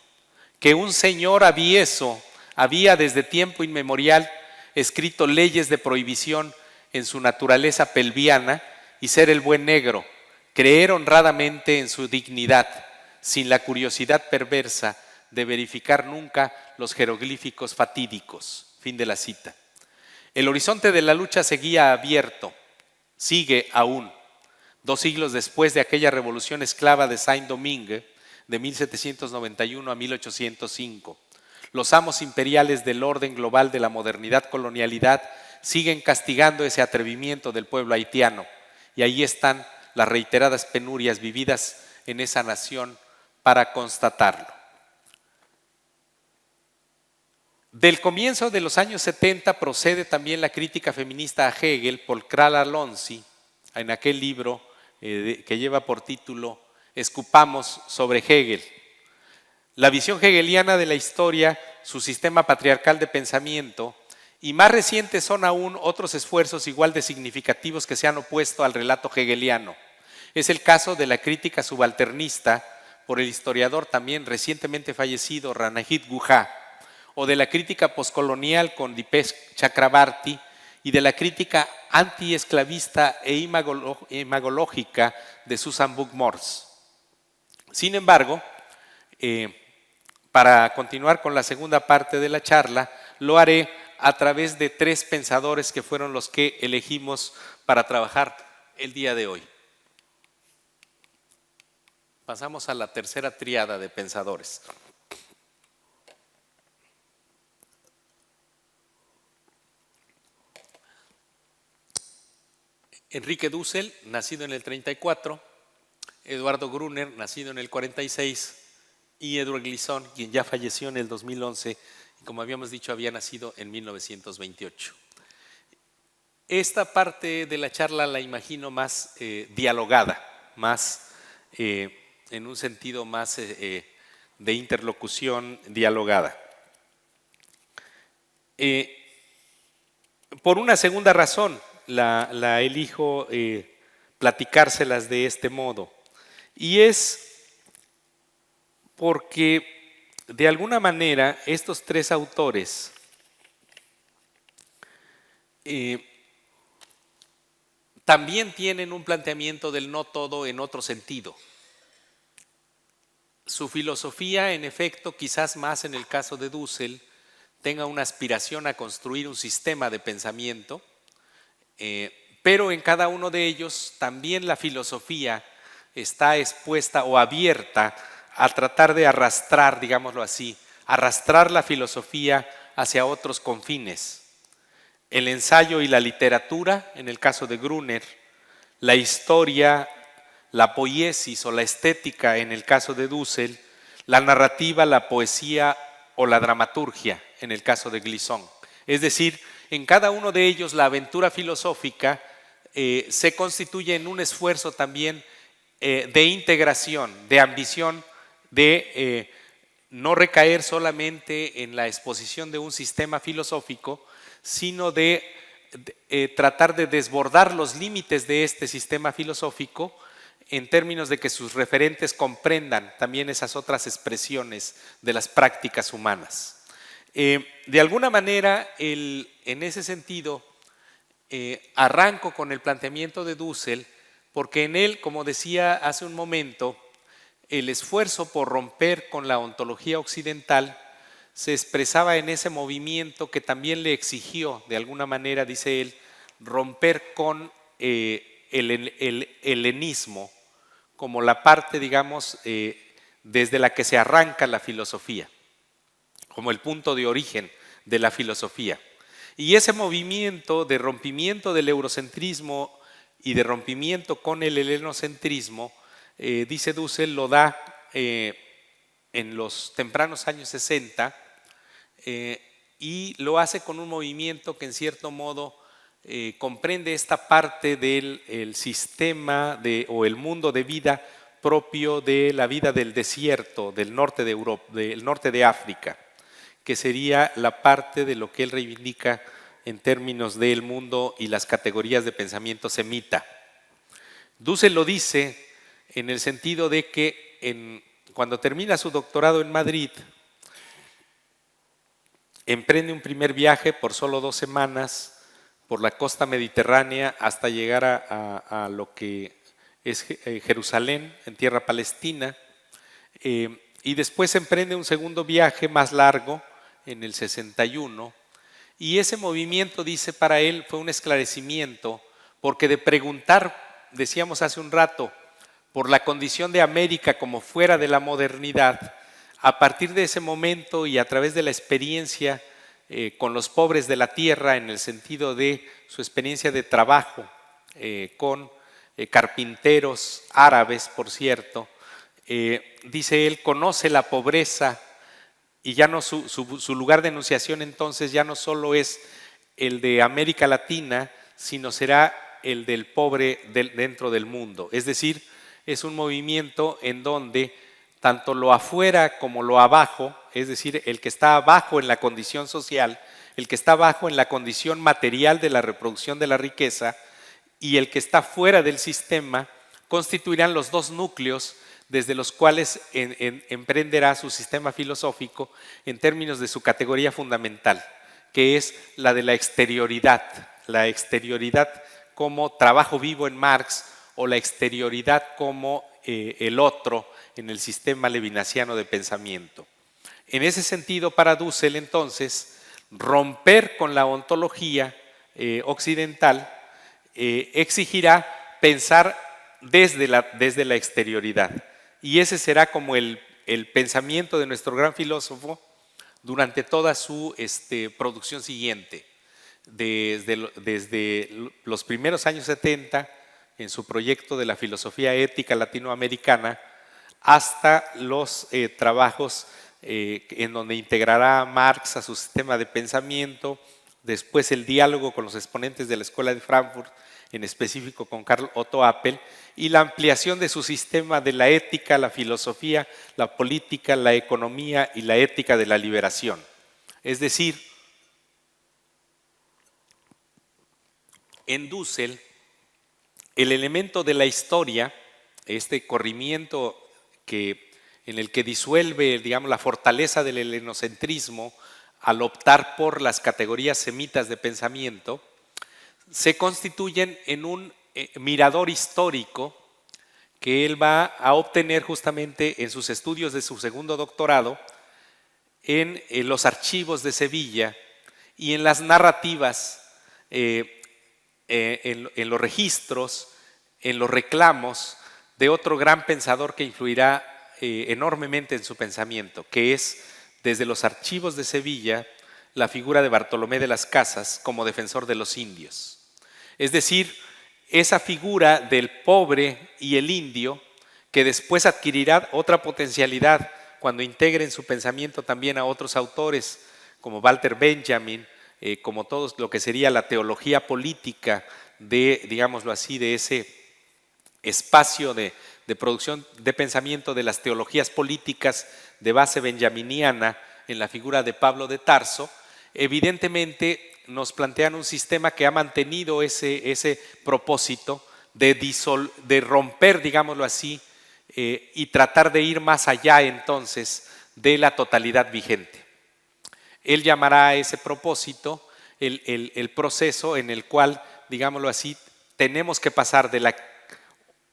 que un señor avieso había desde tiempo inmemorial escrito leyes de prohibición en su naturaleza pelviana y ser el buen negro, creer honradamente en su dignidad, sin la curiosidad perversa de verificar nunca los jeroglíficos fatídicos. Fin de la cita. El horizonte de la lucha seguía abierto, sigue aún, 2 siglos después de aquella revolución esclava de Saint-Domingue de 1791 a 1805. Los amos imperiales del orden global de la modernidad-colonialidad siguen castigando ese atrevimiento del pueblo haitiano, y ahí están las reiteradas penurias vividas en esa nación para constatarlo. Del comienzo de los años 70 procede también la crítica feminista a Hegel por Clara Lonzi, en aquel libro que lleva por título Escupamos sobre Hegel. La visión hegeliana de la historia, su sistema patriarcal de pensamiento, y más recientes son aún otros esfuerzos igual de significativos que se han opuesto al relato hegeliano. Es el caso de la crítica subalternista por el historiador también recientemente fallecido Ranajit Guha, o de la crítica poscolonial con Dipesh Chakrabarty, y de la crítica antiesclavista e imagológica de Susan Buck-Morss. Sin embargo, para continuar con la segunda parte de la charla, lo haré a través de 3 pensadores que fueron los que elegimos para trabajar el día de hoy. Pasamos a la tercera tríada de pensadores. Enrique Dussel, nacido en el 34, Eduardo Gruner, nacido en el 46, y Edward Glissant, quien ya falleció en el 2011, y como habíamos dicho, había nacido en 1928. Esta parte de la charla la imagino más dialogada, más en un sentido más de interlocución dialogada. Por una segunda razón, la elijo platicárselas de este modo, y es porque de alguna manera estos 3 autores también tienen un planteamiento del no todo en otro sentido. Su filosofía, en efecto, quizás más en el caso de Dussel, tenga una aspiración a construir un sistema de pensamiento, pero en cada uno de ellos también la filosofía está expuesta o abierta a tratar de arrastrar, digámoslo así, arrastrar la filosofía hacia otros confines. El ensayo y la literatura, en el caso de Gruner, la historia, la poiesis o la estética, en el caso de Dussel, la narrativa, la poesía o la dramaturgia, en el caso de Glissant. Es decir, en cada uno de ellos la aventura filosófica se constituye en un esfuerzo también de integración, de ambición, de no recaer solamente en la exposición de un sistema filosófico, sino de tratar de desbordar los límites de este sistema filosófico en términos de que sus referentes comprendan también esas otras expresiones de las prácticas humanas. De alguna manera, en ese sentido, arranco con el planteamiento de Dussel, porque en él, como decía hace un momento, el esfuerzo por romper con la ontología occidental se expresaba en ese movimiento que también le exigió, de alguna manera, dice él, romper con el helenismo como la parte, digamos, desde la que se arranca la filosofía, como el punto de origen de la filosofía. Y ese movimiento de rompimiento del eurocentrismo y de rompimiento con el helenocentrismo, dice Dussel, lo da en los tempranos años 60 y lo hace con un movimiento que en cierto modo comprende esta parte del sistema o el mundo de vida propio de la vida del desierto del norte de Europa, del norte de África, que sería la parte de lo que él reivindica en términos del mundo y las categorías de pensamiento semita. Dussel lo dice en el sentido de que cuando termina su doctorado en Madrid, emprende un primer viaje por solo 2 semanas por la costa mediterránea hasta llegar a lo que es Jerusalén, en tierra palestina, y después emprende un segundo viaje más largo en el 61, y ese movimiento, dice, para él fue un esclarecimiento, porque de preguntar, decíamos hace un rato, por la condición de América como fuera de la modernidad, a partir de ese momento y a través de la experiencia con los pobres de la tierra, en el sentido de su experiencia de trabajo con carpinteros árabes, por cierto, dice él, conoce la pobreza y ya no su lugar de enunciación entonces ya no solo es el de América Latina, sino será el del pobre dentro del mundo. Es decir, es un movimiento en donde tanto lo afuera como lo abajo, es decir, el que está abajo en la condición social, el que está abajo en la condición material de la reproducción de la riqueza y el que está fuera del sistema, constituirán los dos núcleos desde los cuales emprenderá su sistema filosófico en términos de su categoría fundamental, que es la de la exterioridad como trabajo vivo en Marx o la exterioridad como el otro en el sistema levinasiano de pensamiento. En ese sentido, para Dussel, entonces, romper con la ontología occidental exigirá pensar desde la exterioridad. Y ese será como el pensamiento de nuestro gran filósofo durante toda su producción siguiente. Desde los primeros años 70, en su proyecto de la filosofía ética latinoamericana, hasta los trabajos en donde integrará Marx a su sistema de pensamiento, después el diálogo con los exponentes de la Escuela de Frankfurt, en específico con Karl Otto Appel, y la ampliación de su sistema de la ética, la filosofía, la política, la economía y la ética de la liberación. Es decir, en Dussel, el elemento de la historia, este corrimiento en el que disuelve, digamos, la fortaleza del helenocentrismo al optar por las categorías semitas de pensamiento, se constituyen en un mirador histórico que él va a obtener justamente en sus estudios de su segundo doctorado en los archivos de Sevilla y en las narrativas, en los registros, en los reclamos de otro gran pensador que influirá enormemente en su pensamiento, que es, desde los archivos de Sevilla, la figura de Bartolomé de las Casas como defensor de los indios. Es decir, esa figura del pobre y el indio, que después adquirirá otra potencialidad cuando integre en su pensamiento también a otros autores, como Walter Benjamin, como todo lo que sería la teología política de, digámoslo así, de ese espacio de producción de pensamiento de las teologías políticas de base benjaminiana en la figura de Pablo de Tarso, evidentemente nos plantean un sistema que ha mantenido ese propósito de romper, digámoslo así, y tratar de ir más allá entonces de la totalidad vigente. Él llamará a ese propósito el proceso en el cual, digámoslo así, tenemos que pasar de la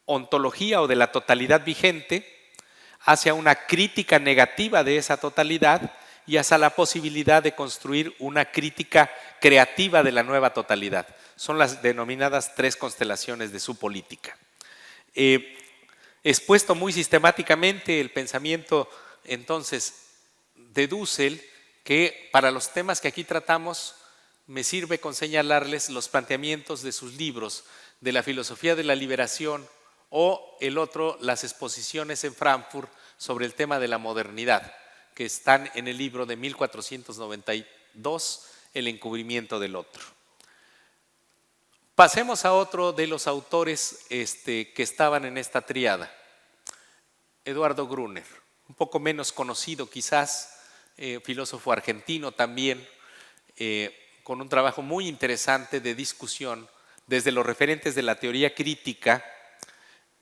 ontología o de la totalidad vigente hacia una crítica negativa de esa totalidad y hacia la posibilidad de construir una crítica creativa de la nueva totalidad. Son las denominadas 3 constelaciones de su política. Expuesto muy sistemáticamente el pensamiento entonces de Dussel, que para los temas que aquí tratamos me sirve con señalarles los planteamientos de sus libros de la filosofía de la liberación o el otro, las exposiciones en Frankfurt sobre el tema de la modernidad, que están en el libro de 1492, El encubrimiento del otro. Pasemos a otro de los autores que estaban en esta tríada, Eduardo Gruner, un poco menos conocido quizás, filósofo argentino también, con un trabajo muy interesante de discusión desde los referentes de la teoría crítica,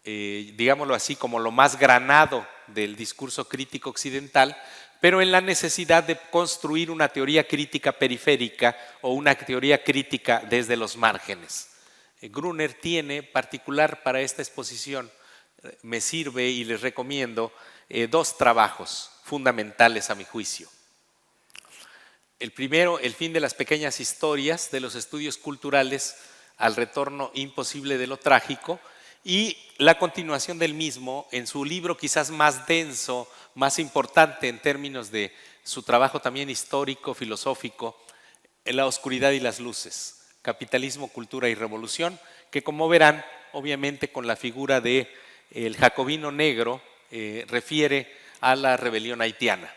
digámoslo así, como lo más granado del discurso crítico occidental, pero en la necesidad de construir una teoría crítica periférica o una teoría crítica desde los márgenes. Gruner tiene, particular para esta exposición, me sirve y les recomiendo dos trabajos fundamentales a mi juicio. El primero, El fin de las pequeñas historias, de los estudios culturales al retorno imposible de lo trágico, y la continuación del mismo en su libro quizás más denso, más importante en términos de su trabajo también histórico, filosófico, En la oscuridad y las luces, Capitalismo, Cultura y Revolución, que como verán, obviamente con la figura de el jacobino negro, refiere a la rebelión haitiana.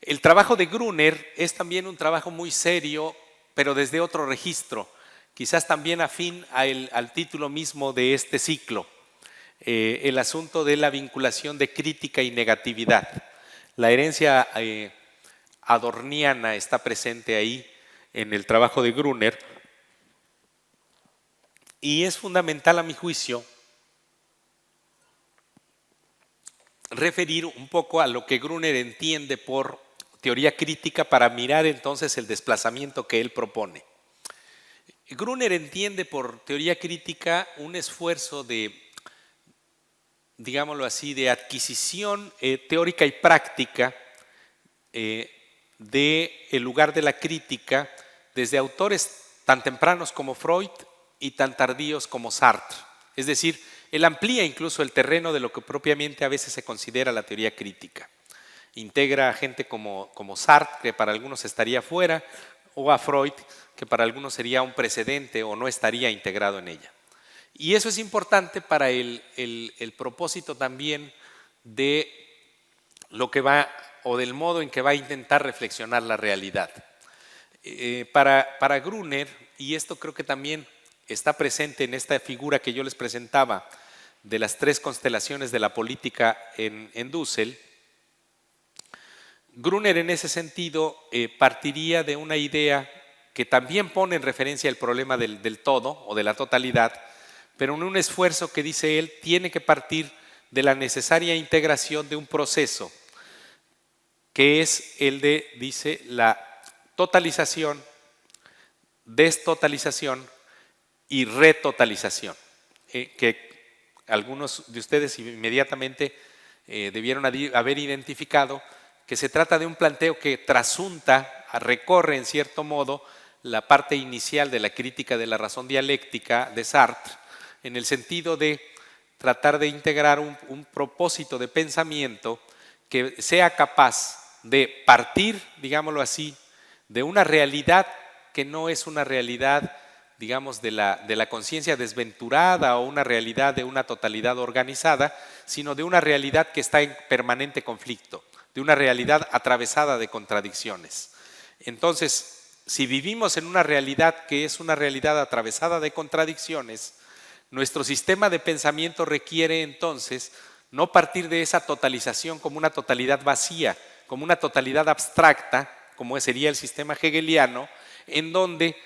El trabajo de Gruner es también un trabajo muy serio, pero desde otro registro, quizás también afín al título mismo de este ciclo, el asunto de la vinculación de crítica y negatividad. La herencia adorniana está presente ahí en el trabajo de Gruner y es fundamental a mi juicio referir un poco a lo que Gruner entiende por teoría crítica para mirar entonces el desplazamiento que él propone. Gruner entiende por teoría crítica un esfuerzo de, digámoslo así, de adquisición teórica y práctica del lugar de la crítica desde autores tan tempranos como Freud y tan tardíos como Sartre. Es decir, él amplía incluso el terreno de lo que propiamente a veces se considera la teoría crítica. Integra a gente como Sartre, que para algunos estaría fuera, o a Freud, que para algunos sería un precedente o no estaría integrado en ella. Y eso es importante para el propósito también de lo que va, o del modo en que va a intentar reflexionar la realidad. Para Gruner, y esto creo que también está presente en esta figura que yo les presentaba de las tres constelaciones de la política en Dussel, Gruner en ese sentido partiría de una idea que también pone en referencia el problema del todo o de la totalidad, pero en un esfuerzo que dice él tiene que partir de la necesaria integración de un proceso que es el de, dice, la totalización, destotalización y retotalización, que algunos de ustedes inmediatamente debieron haber identificado que se trata de un planteo que trasunta, recorre en cierto modo la parte inicial de la crítica de la razón dialéctica de Sartre, en el sentido de tratar de integrar un propósito de pensamiento que sea capaz de partir, digámoslo así, de una realidad que no es una realidad, digamos, de la conciencia desventurada o una realidad de una totalidad organizada, sino de una realidad que está en permanente conflicto, de una realidad atravesada de contradicciones. Entonces, si vivimos en una realidad que es una realidad atravesada de contradicciones, nuestro sistema de pensamiento requiere entonces no partir de esa totalización como una totalidad vacía, como una totalidad abstracta, como sería el sistema hegeliano, en donde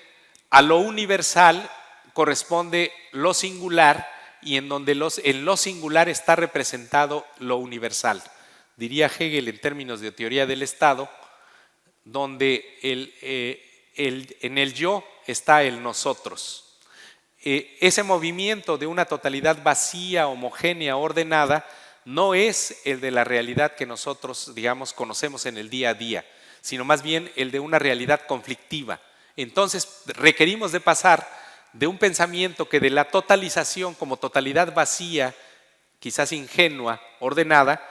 a lo universal corresponde lo singular y en donde en lo singular está representado lo universal. Diría Hegel en términos de teoría del Estado, donde en el yo está el nosotros. Ese movimiento de una totalidad vacía, homogénea, ordenada, no es el de la realidad que nosotros, digamos, conocemos en el día a día, sino más bien el de una realidad conflictiva. Entonces requerimos de pasar de un pensamiento que de la totalización como totalidad vacía, quizás ingenua, ordenada,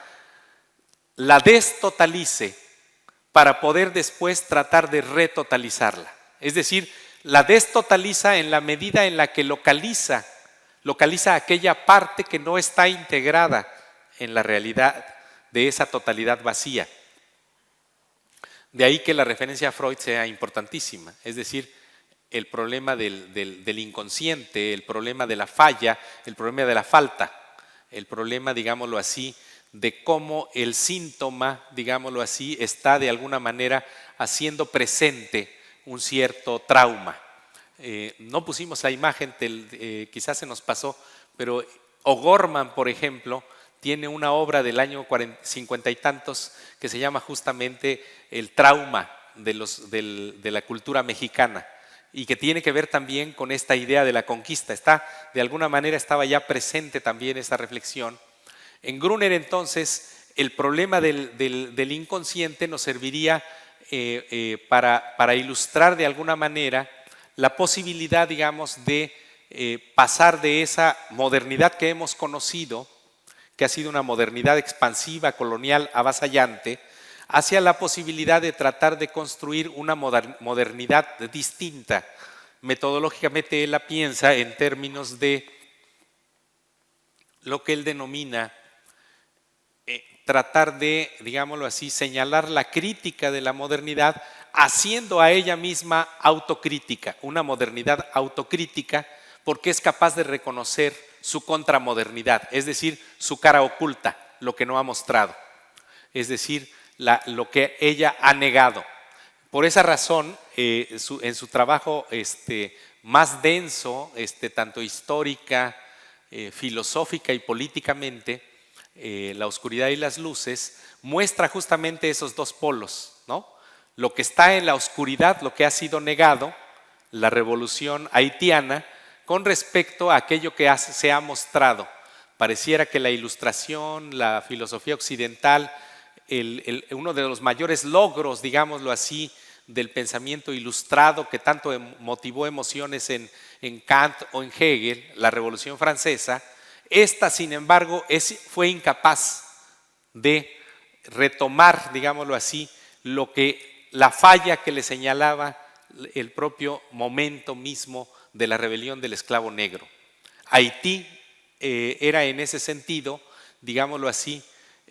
la destotalice para poder después tratar de retotalizarla. Es decir, la destotaliza en la medida en la que localiza aquella parte que no está integrada en la realidad de esa totalidad vacía. De ahí que la referencia a Freud sea importantísima, es decir, el problema del inconsciente, el problema de la falla, el problema de la falta, el problema, digámoslo así, de cómo el síntoma, digámoslo así, está de alguna manera haciendo presente un cierto trauma. No pusimos la imagen, quizás se nos pasó, pero O'Gorman, por ejemplo, tiene una obra del año 50 y tantos que se llama justamente El trauma de la cultura mexicana, y que tiene que ver también con esta idea de la conquista. De alguna manera estaba ya presente también esta reflexión. En Gruner, entonces, el problema del inconsciente nos serviría para ilustrar de alguna manera la posibilidad, digamos, de pasar de esa modernidad que hemos conocido, que ha sido una modernidad expansiva, colonial, avasallante, hacia la posibilidad de tratar de construir una modernidad distinta. Metodológicamente él la piensa en términos de lo que él denomina tratar de, digámoslo así, señalar la crítica de la modernidad, haciendo a ella misma autocrítica, una modernidad autocrítica, porque es capaz de reconocer su contramodernidad, es decir, su cara oculta, lo que no ha mostrado, es decir, lo que ella ha negado. Por esa razón, en su trabajo más denso, tanto histórica, filosófica y políticamente, La oscuridad y las luces, muestra justamente esos dos polos, ¿no? Lo que está en la oscuridad, lo que ha sido negado, la revolución haitiana, con respecto a aquello que se ha mostrado. Pareciera que la ilustración, la filosofía occidental, uno de los mayores logros, digámoslo así, del pensamiento ilustrado que tanto motivó emociones en Kant o en Hegel, la Revolución Francesa, esta, sin embargo, fue incapaz de retomar, digámoslo así, la falla que le señalaba el propio momento mismo de la rebelión del esclavo negro. Haití era en ese sentido, digámoslo así,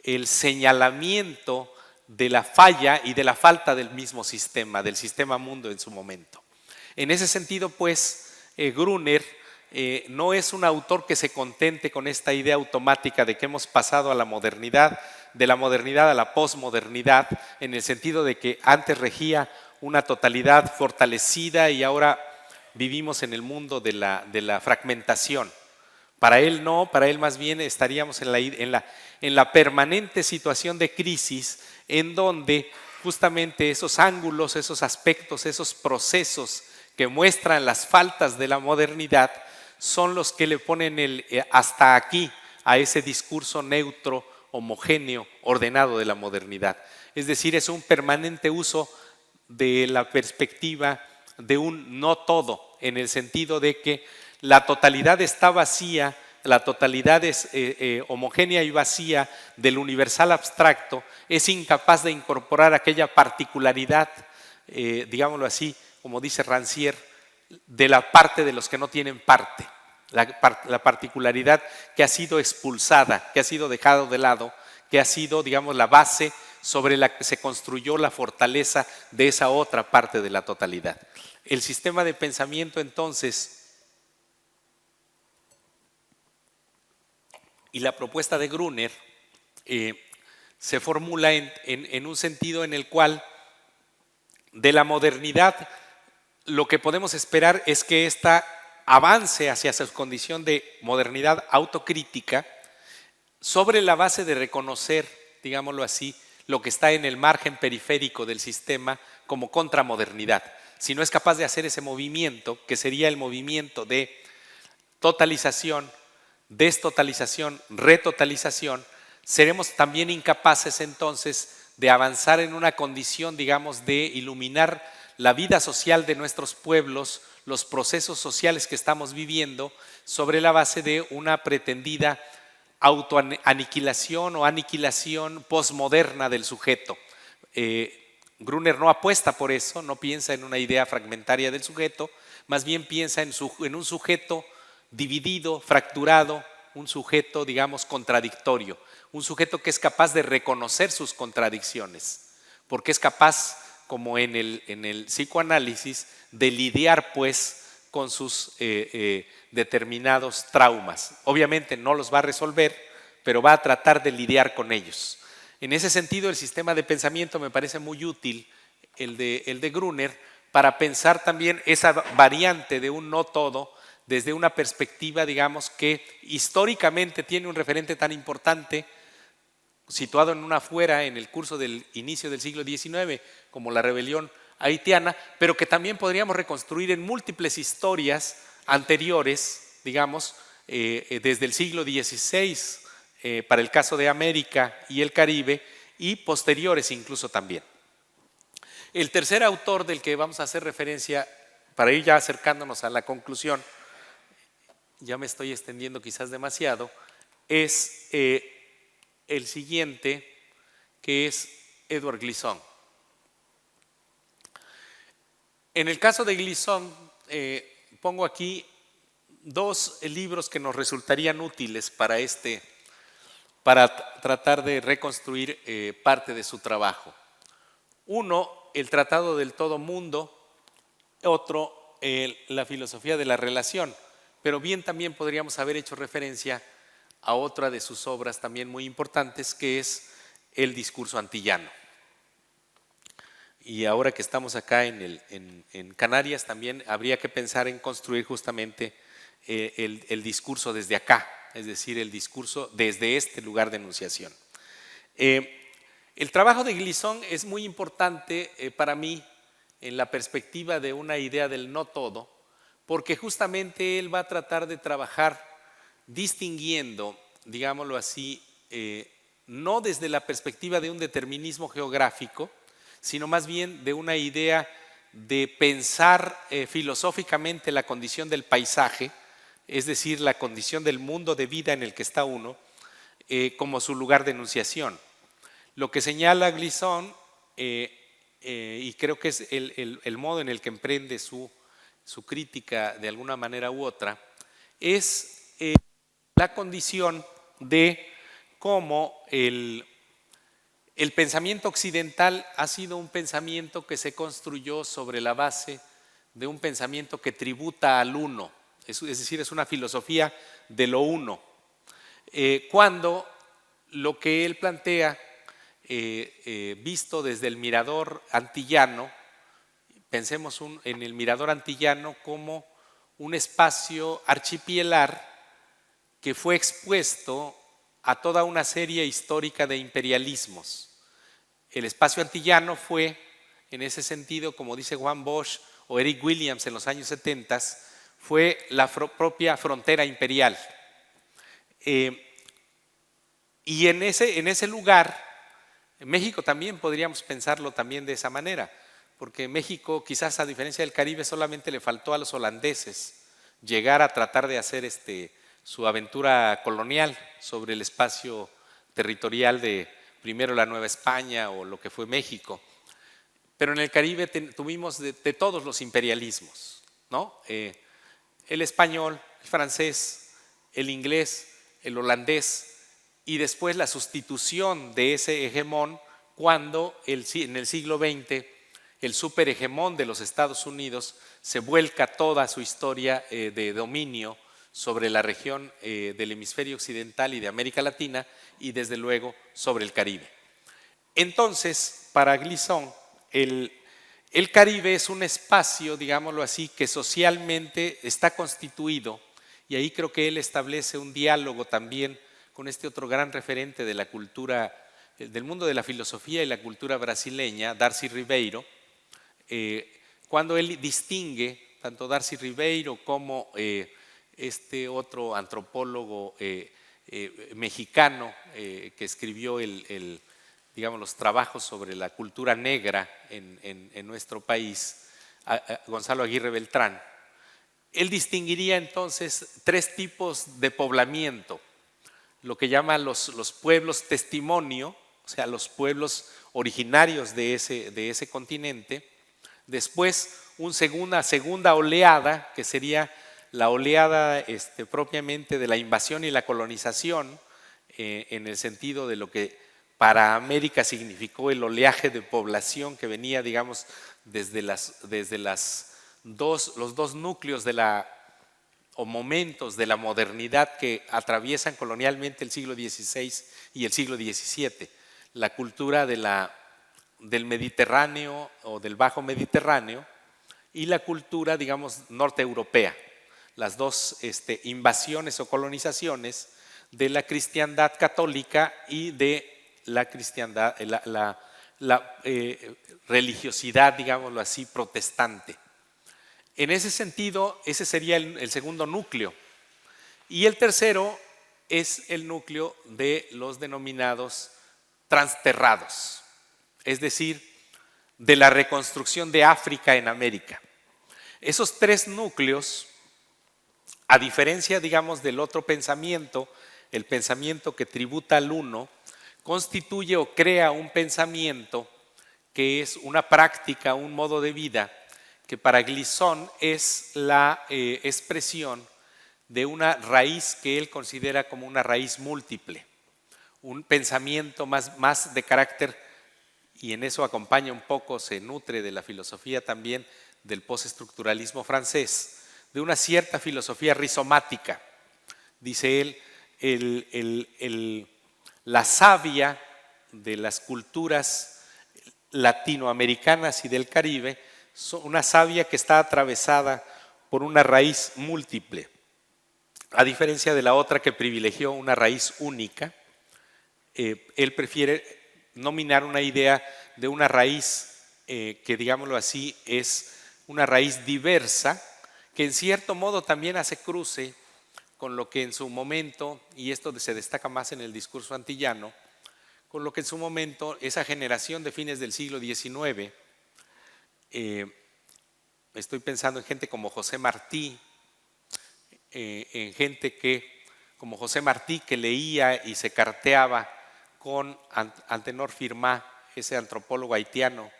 el señalamiento de la falla y de la falta del mismo sistema, del sistema mundo en su momento. En ese sentido, pues, Gruner no es un autor que se contente con esta idea automática de que hemos pasado a la modernidad, de la modernidad a la posmodernidad, en el sentido de que antes regía una totalidad fortalecida y ahora vivimos en el mundo de la fragmentación. Para él no, para él más bien estaríamos en la permanente situación de crisis, en donde justamente esos ángulos, esos aspectos, esos procesos que muestran las faltas de la modernidad son los que le ponen hasta aquí a ese discurso neutro, homogéneo, ordenado de la modernidad. Es decir, es un permanente uso de la perspectiva de un no todo, en el sentido de que la totalidad está vacía, la totalidad es homogénea y vacía del universal abstracto, es incapaz de incorporar aquella particularidad, digámoslo así, como dice Rancière, de la parte de los que no tienen parte, la particularidad que ha sido expulsada, que ha sido dejado de lado, que ha sido, digamos, la base sobre la que se construyó la fortaleza de esa otra parte de la totalidad. El sistema de pensamiento, entonces, y la propuesta de Gruner se formula en un sentido en el cual de la modernidad lo que podemos esperar es que ésta avance hacia su condición de modernidad autocrítica sobre la base de reconocer, digámoslo así, lo que está en el margen periférico del sistema como contramodernidad. Si no es capaz de hacer ese movimiento, que sería el movimiento de totalización, destotalización, retotalización, seremos también incapaces entonces de avanzar en una condición, digamos, de iluminar la vida social de nuestros pueblos, los procesos sociales que estamos viviendo, sobre la base de una pretendida autoaniquilación o aniquilación posmoderna del sujeto. Gruner no apuesta por eso, no piensa en una idea fragmentaria del sujeto, más bien piensa en un sujeto dividido, fracturado, un sujeto, digamos, contradictorio, un sujeto que es capaz de reconocer sus contradicciones, porque es capaz, como en el psicoanálisis, de lidiar pues con sus determinados traumas. Obviamente no los va a resolver, pero va a tratar de lidiar con ellos. En ese sentido, el sistema de pensamiento me parece muy útil, el de Gruner, para pensar también esa variante de un no todo, desde una perspectiva, digamos, que históricamente tiene un referente tan importante, situado en una fuera en el curso del inicio del siglo XIX, como la rebelión haitiana, pero que también podríamos reconstruir en múltiples historias anteriores, digamos, desde el siglo XVI, para el caso de América y el Caribe, y posteriores incluso también. El tercer autor del que vamos a hacer referencia, para ir ya acercándonos a la conclusión, ya me estoy extendiendo quizás demasiado, es el siguiente, que es Edward Glisson. En el caso de Glisson, pongo aquí dos libros que nos resultarían útiles para tratar de reconstruir parte de su trabajo. Uno, el Tratado del Todo Mundo, otro, la filosofía de la relación, pero bien también podríamos haber hecho referencia a otra de sus obras también muy importantes, que es el Discurso Antillano. Y ahora que estamos acá en Canarias, también habría que pensar en construir justamente el discurso desde acá, es decir, el discurso desde este lugar de enunciación. El trabajo de Glisson es muy importante para mí en la perspectiva de una idea del no todo, porque justamente él va a tratar de trabajar distinguiendo, digámoslo así, no desde la perspectiva de un determinismo geográfico, sino más bien de una idea de pensar filosóficamente la condición del paisaje, es decir, la condición del mundo de vida en el que está uno, como su lugar de enunciación. Lo que señala Glisson, y creo que es el modo en el que emprende su crítica de alguna manera u otra, es la condición de cómo el pensamiento occidental ha sido un pensamiento que se construyó sobre la base de un pensamiento que tributa al uno, es decir, es una filosofía de lo uno, cuando lo que él plantea, visto desde el mirador antillano, pensemos en el mirador antillano como un espacio archipielar que fue expuesto a toda una serie histórica de imperialismos. El espacio antillano fue, en ese sentido, como dice Juan Bosch o Eric Williams en los años 70, fue la propia frontera imperial. Y en ese lugar, en México también podríamos pensarlo también de esa manera, porque México, quizás a diferencia del Caribe, solamente le faltó a los holandeses llegar a tratar de hacer su aventura colonial sobre el espacio territorial de primero la Nueva España o lo que fue México. Pero en el Caribe tuvimos de todos los imperialismos, ¿no? El español, el francés, el inglés, el holandés, y después la sustitución de ese hegemón cuando en el siglo XX el superhegemón de los Estados Unidos se vuelca toda su historia de dominio sobre la región del hemisferio occidental y de América Latina, y desde luego sobre el Caribe. Entonces, para Glisson, el Caribe es un espacio, digámoslo así, que socialmente está constituido, y ahí creo que él establece un diálogo también con este otro gran referente de la cultura, del mundo de la filosofía y la cultura brasileña, Darcy Ribeiro, cuando él distingue tanto Darcy Ribeiro como este otro antropólogo mexicano que escribió digamos, los trabajos sobre la cultura negra en nuestro país, Gonzalo Aguirre Beltrán. Él distinguiría entonces tres tipos de poblamiento: lo que llama los pueblos testimonio, o sea, los pueblos originarios de ese continente. Después, una segunda oleada, que sería la oleada propiamente de la invasión y la colonización, en el sentido de lo que para América significó el oleaje de población que venía, digamos, desde los dos núcleos o momentos de la modernidad que atraviesan colonialmente el siglo XVI y el siglo XVII. La cultura del Mediterráneo o del Bajo Mediterráneo y la cultura, digamos, norte europea. las dos invasiones o colonizaciones de la cristiandad católica y de la cristiandad, la religiosidad, digámoslo así, protestante. En ese sentido, ese sería el segundo núcleo. Y el tercero es el núcleo de los denominados transterrados, es decir, de la reconstrucción de África en América. Esos tres núcleos, a diferencia, digamos, del otro pensamiento, el pensamiento que tributa al uno, constituye o crea un pensamiento que es una práctica, un modo de vida, que para Glisson es la expresión de una raíz que él considera como una raíz múltiple, un pensamiento más de carácter, y en eso acompaña un poco, se nutre de la filosofía también del postestructuralismo francés, de una cierta filosofía rizomática. Dice él, la savia de las culturas latinoamericanas y del Caribe, una savia que está atravesada por una raíz múltiple, a diferencia de la otra que privilegió una raíz única. Él prefiere nominar una idea de una raíz que, digámoslo así, es una raíz diversa, que en cierto modo también hace cruce con lo que en su momento, y esto se destaca más en el discurso antillano, con lo que en su momento esa generación de fines del siglo XIX, estoy pensando en gente como José Martí, en gente como José Martí, que leía y se carteaba con Antenor Firmat, ese antropólogo haitiano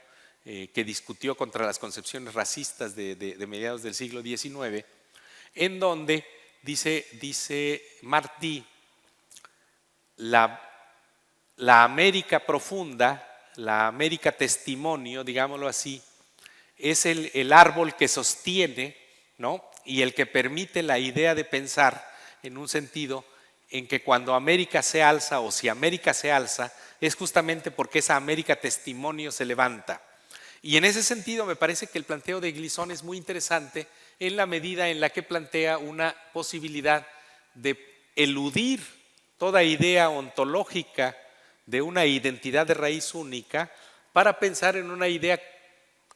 que discutió contra las concepciones racistas de mediados del siglo XIX, en donde dice Martí, la América profunda, la América testimonio, digámoslo así, es el árbol que sostiene, ¿no?, y el que permite la idea de pensar en un sentido en que cuando América se alza, o si América se alza, es justamente porque esa América testimonio se levanta. Y en ese sentido me parece que el planteo de Glisson es muy interesante en la medida en la que plantea una posibilidad de eludir toda idea ontológica de una identidad de raíz única para pensar en una idea,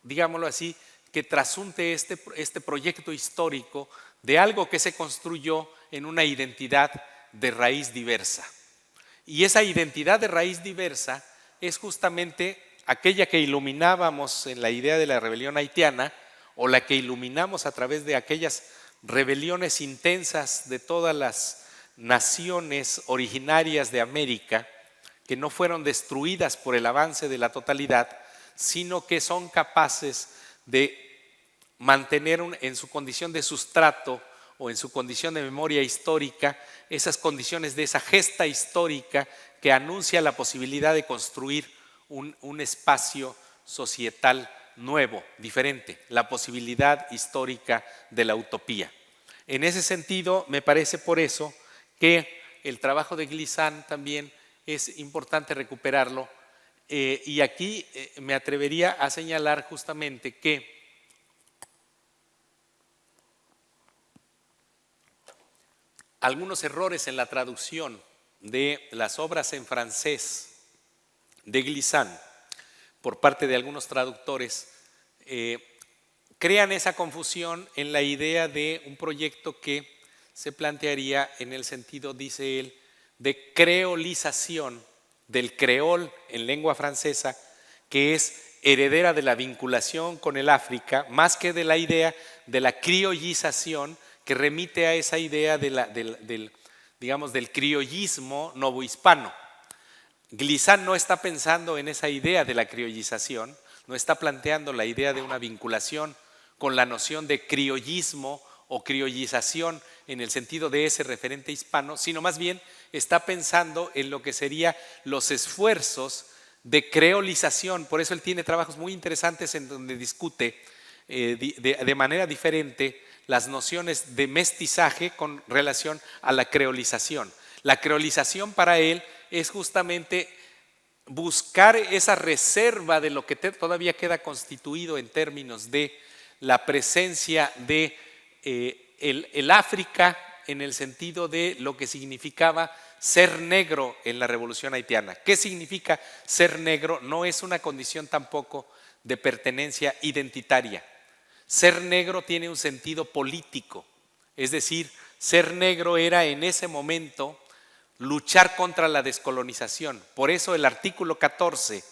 digámoslo así, que trasunte este proyecto histórico de algo que se construyó en una identidad de raíz diversa. Y esa identidad de raíz diversa es justamente aquella que iluminábamos en la idea de la rebelión haitiana, o la que iluminamos a través de aquellas rebeliones intensas de todas las naciones originarias de América, que no fueron destruidas por el avance de la totalidad, sino que son capaces de mantener en su condición de sustrato o en su condición de memoria histórica esas condiciones de esa gesta histórica que anuncia la posibilidad de construir un espacio societal nuevo, diferente, la posibilidad histórica de la utopía. En ese sentido, me parece por eso que el trabajo de Glisson también es importante recuperarlo, y aquí me atrevería a señalar justamente que algunos errores en la traducción de las obras en francés de Glisson por parte de algunos traductores crean esa confusión en la idea de un proyecto que se plantearía en el sentido, dice él, de creolización del creol en lengua francesa, que es heredera de la vinculación con el África, más que de la idea de la criollización, que remite a esa idea del criollismo novohispano. Glisson no está pensando en esa idea de la criollización, no está planteando la idea de una vinculación con la noción de criollismo o criollización en el sentido de ese referente hispano, sino más bien está pensando en lo que serían los esfuerzos de creolización. Por eso él tiene trabajos muy interesantes en donde discute de manera diferente las nociones de mestizaje con relación a la creolización. La creolización para él es justamente buscar esa reserva de lo que todavía queda constituido en términos de la presencia de el África en el sentido de lo que significaba ser negro en la Revolución Haitiana. ¿Qué significa ser negro? No es una condición tampoco de pertenencia identitaria. Ser negro tiene un sentido político, es decir, ser negro era en ese momento luchar contra la descolonización. Por eso el artículo 14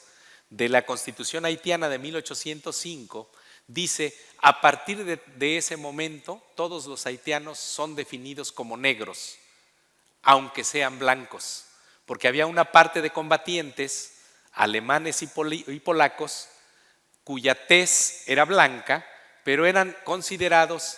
de la Constitución haitiana de 1805 dice: a partir de ese momento todos los haitianos son definidos como negros, aunque sean blancos, porque había una parte de combatientes alemanes y polacos cuya tez era blanca, pero eran considerados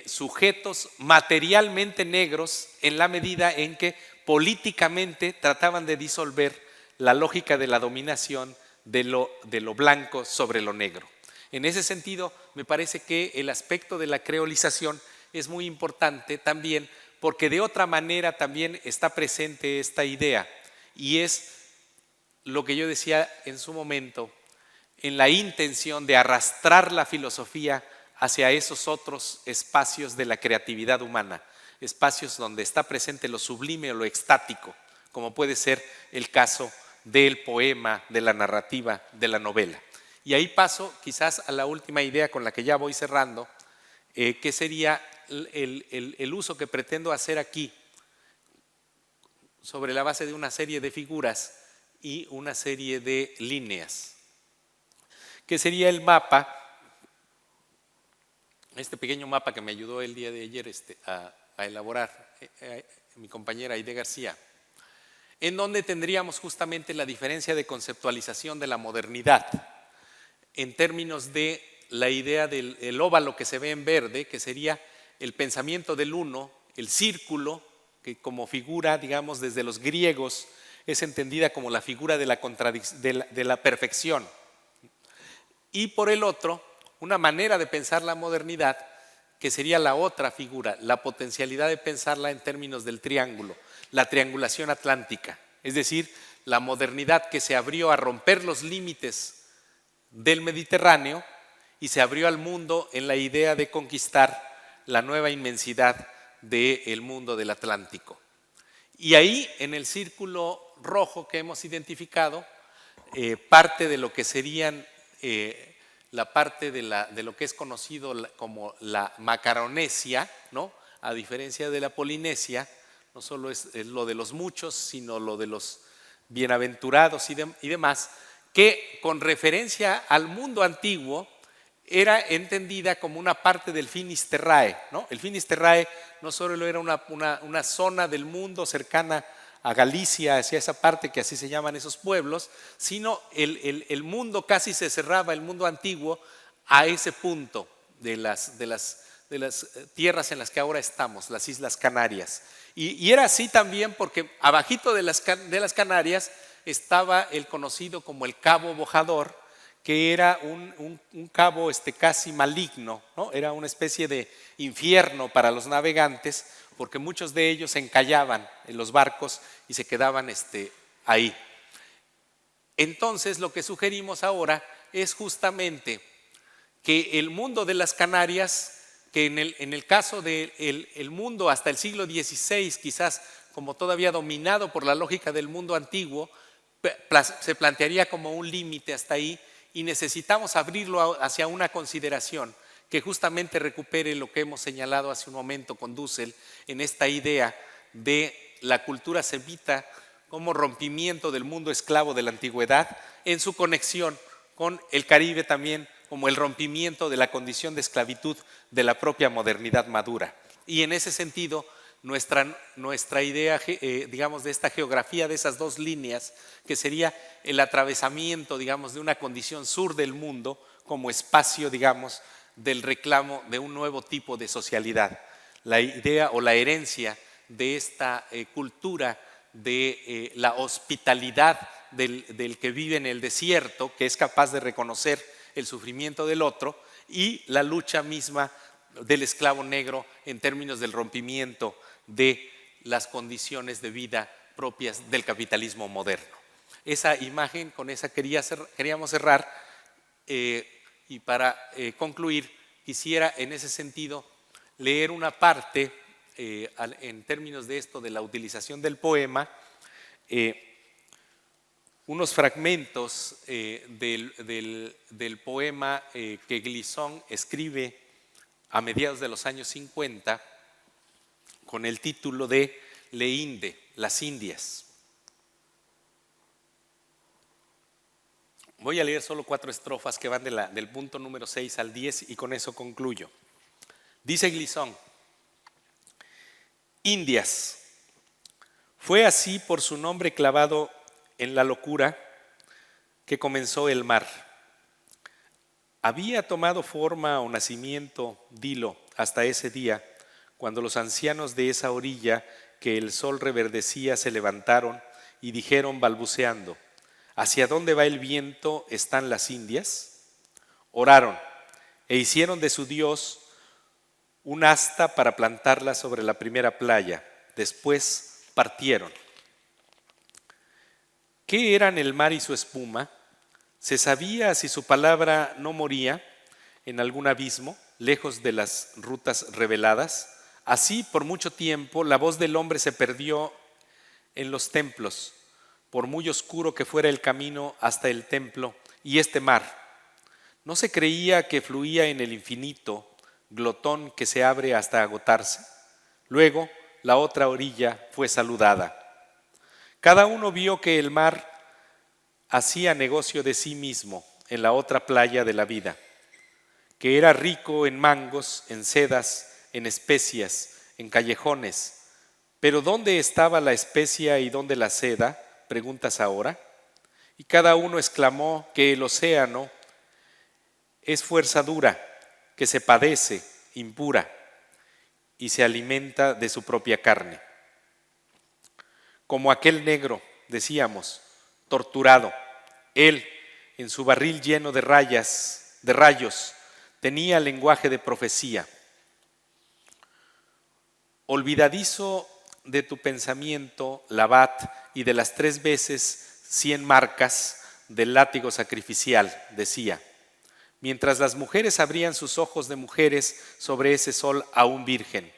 sujetos materialmente negros en la medida en que políticamente trataban de disolver la lógica de la dominación de lo blanco sobre lo negro. En ese sentido, me parece que el aspecto de la creolización es muy importante también, porque de otra manera también está presente esta idea, y es lo que yo decía en su momento, en la intención de arrastrar la filosofía hacia esos otros espacios de la creatividad humana, espacios donde está presente lo sublime o lo extático, como puede ser el caso del poema, de la narrativa, de la novela. Y ahí paso quizás a la última idea con la que ya voy cerrando, que sería el uso que pretendo hacer aquí sobre la base de una serie de figuras y una serie de líneas, que sería el mapa, este pequeño mapa que me ayudó el día de ayer a elaborar mi compañera Aide García, en donde tendríamos justamente la diferencia de conceptualización de la modernidad en términos de la idea del óvalo que se ve en verde, que sería el pensamiento del uno, el círculo, que como figura, digamos, desde los griegos es entendida como la figura de la perfección. Y por el otro, una manera de pensar la modernidad, que sería la otra figura, la potencialidad de pensarla en términos del triángulo, la triangulación atlántica, es decir, la modernidad que se abrió a romper los límites del Mediterráneo y se abrió al mundo en la idea de conquistar la nueva inmensidad del mundo del Atlántico. Y ahí, en el círculo rojo que hemos identificado, parte de lo que serían la parte de lo que es conocido como la Macaronesia, ¿no? A diferencia de la Polinesia, no solo es lo de los muchos, sino lo de los bienaventurados y demás, que con referencia al mundo antiguo era entendida como una parte del finis terrae, ¿no? El finis terrae no solo era una zona del mundo cercana a Galicia, hacia esa parte que así se llaman esos pueblos, sino el mundo casi se cerraba, el mundo antiguo, a ese punto de las tierras en las que ahora estamos, las Islas Canarias. Y era así también porque abajito de las Canarias estaba el conocido como el Cabo Bojador, que era un cabo casi maligno, ¿no? Era una especie de infierno para los navegantes, porque muchos de ellos se encallaban en los barcos y se quedaban ahí. Entonces, lo que sugerimos ahora es justamente que el mundo de las Canarias, que en el caso del mundo hasta el siglo XVI, quizás como todavía dominado por la lógica del mundo antiguo, se plantearía como un límite hasta ahí, y necesitamos abrirlo hacia una consideración que justamente recupere lo que hemos señalado hace un momento con Dussel en esta idea de la cultura semita como rompimiento del mundo esclavo de la antigüedad en su conexión con el Caribe también como el rompimiento de la condición de esclavitud de la propia modernidad madura. Y en ese sentido, nuestra idea, digamos, de esta geografía de esas dos líneas, que sería el atravesamiento, digamos, de una condición sur del mundo como espacio, digamos, del reclamo de un nuevo tipo de socialidad. La idea o la herencia de esta cultura de la hospitalidad del que vive en el desierto, que es capaz de reconocer el sufrimiento del otro, y la lucha misma del esclavo negro en términos del rompimiento de las condiciones de vida propias del capitalismo moderno. Esa imagen, con esa queríamos cerrar, y para concluir, quisiera en ese sentido leer una parte en términos de esto, de la utilización del poema, unos fragmentos del poema que Glisson escribe a mediados de los años 50 con el título de Le Inde, las Indias. Voy a leer solo 4 estrofas que van del punto número 6 al 10 y con eso concluyo. Dice Glisson: Indias, fue así por su nombre clavado en la locura que comenzó el mar. Había tomado forma o nacimiento, dilo, hasta ese día, cuando los ancianos de esa orilla que el sol reverdecía se levantaron y dijeron balbuceando: ¿hacia dónde va el viento están las Indias? Oraron e hicieron de su Dios un asta para plantarla sobre la primera playa. Después partieron. ¿Qué eran el mar y su espuma? ¿Se sabía si su palabra no moría en algún abismo, lejos de las rutas reveladas? Así, por mucho tiempo, la voz del hombre se perdió en los templos, por muy oscuro que fuera el camino hasta el templo y este mar. ¿No se creía que fluía en el infinito, glotón que se abre hasta agotarse? Luego, la otra orilla fue saludada. Cada uno vio que el mar hacía negocio de sí mismo en la otra playa de la vida, que era rico en mangos, en sedas, en especias, en callejones. Pero ¿dónde estaba la especia y dónde la seda? Preguntas ahora. Y cada uno exclamó que el océano es fuerza dura, que se padece, impura, y se alimenta de su propia carne. Como aquel negro, decíamos, torturado, él, en su barril lleno de rayos, tenía lenguaje de profecía. Olvidadizo de tu pensamiento, Labat, y de las 3 veces 100 marcas del látigo sacrificial, decía, mientras las mujeres abrían sus ojos de mujeres sobre ese sol aún virgen.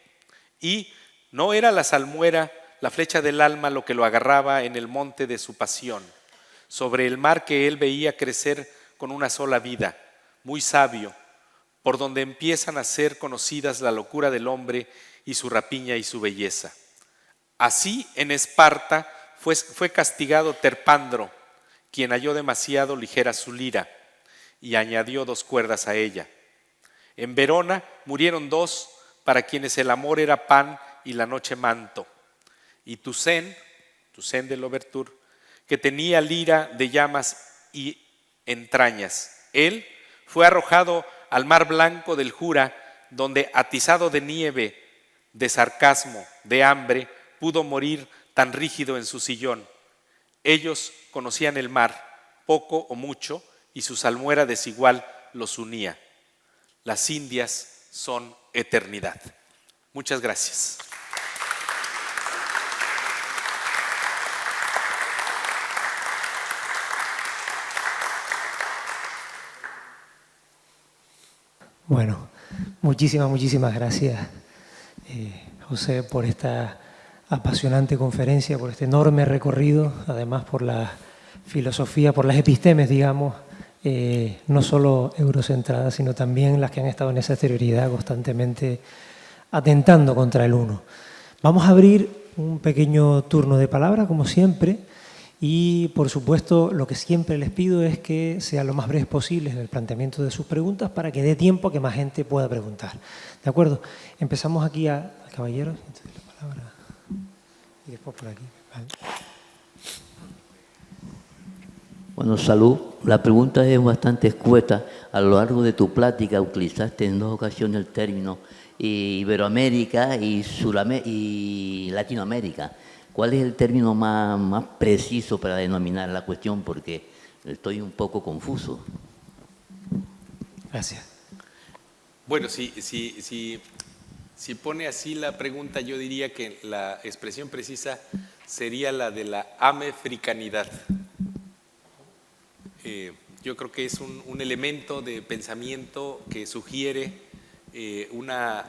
Y no era la salmuera, la flecha del alma, lo que lo agarraba en el monte de su pasión, sobre el mar que él veía crecer con una sola vida, muy sabio, por donde empiezan a ser conocidas la locura del hombre y su rapiña y su belleza. Así en Esparta fue castigado Terpandro, quien halló demasiado ligera su lira y añadió 2 cuerdas a ella. En Verona murieron 2 para quienes el amor era pan y la noche manto. Y Toussaint de Louverture, que tenía lira de llamas y entrañas, él fue arrojado al mar blanco del Jura, donde atizado de nieve, de sarcasmo, de hambre, pudo morir tan rígido en su sillón. Ellos conocían el mar, poco o mucho, y su salmuera desigual los unía. Las Indias son eternidad. Muchas gracias. Bueno, muchísimas gracias, José, por esta apasionante conferencia, por este enorme recorrido, además por la filosofía, por las epistemes, digamos, no solo eurocentradas, sino también las que han estado en esa exterioridad constantemente atentando contra el uno. Vamos a abrir un pequeño turno de palabra, como siempre, y por supuesto lo que siempre les pido es que sea lo más breves posible en el planteamiento de sus preguntas para que dé tiempo a que más gente pueda preguntar. ¿De acuerdo? Empezamos aquí al caballero, la palabra, y después por aquí. Vale. Bueno, salud. La pregunta es bastante escueta. A lo largo de tu plática utilizaste en 2 ocasiones el término Iberoamérica y Latinoamérica. ¿Cuál es el término más preciso para denominar la cuestión? Porque estoy un poco confuso. Gracias. Bueno, si pone así la pregunta, yo diría que la expresión precisa sería la de la amefricanidad. Yo creo que es un elemento de pensamiento que sugiere una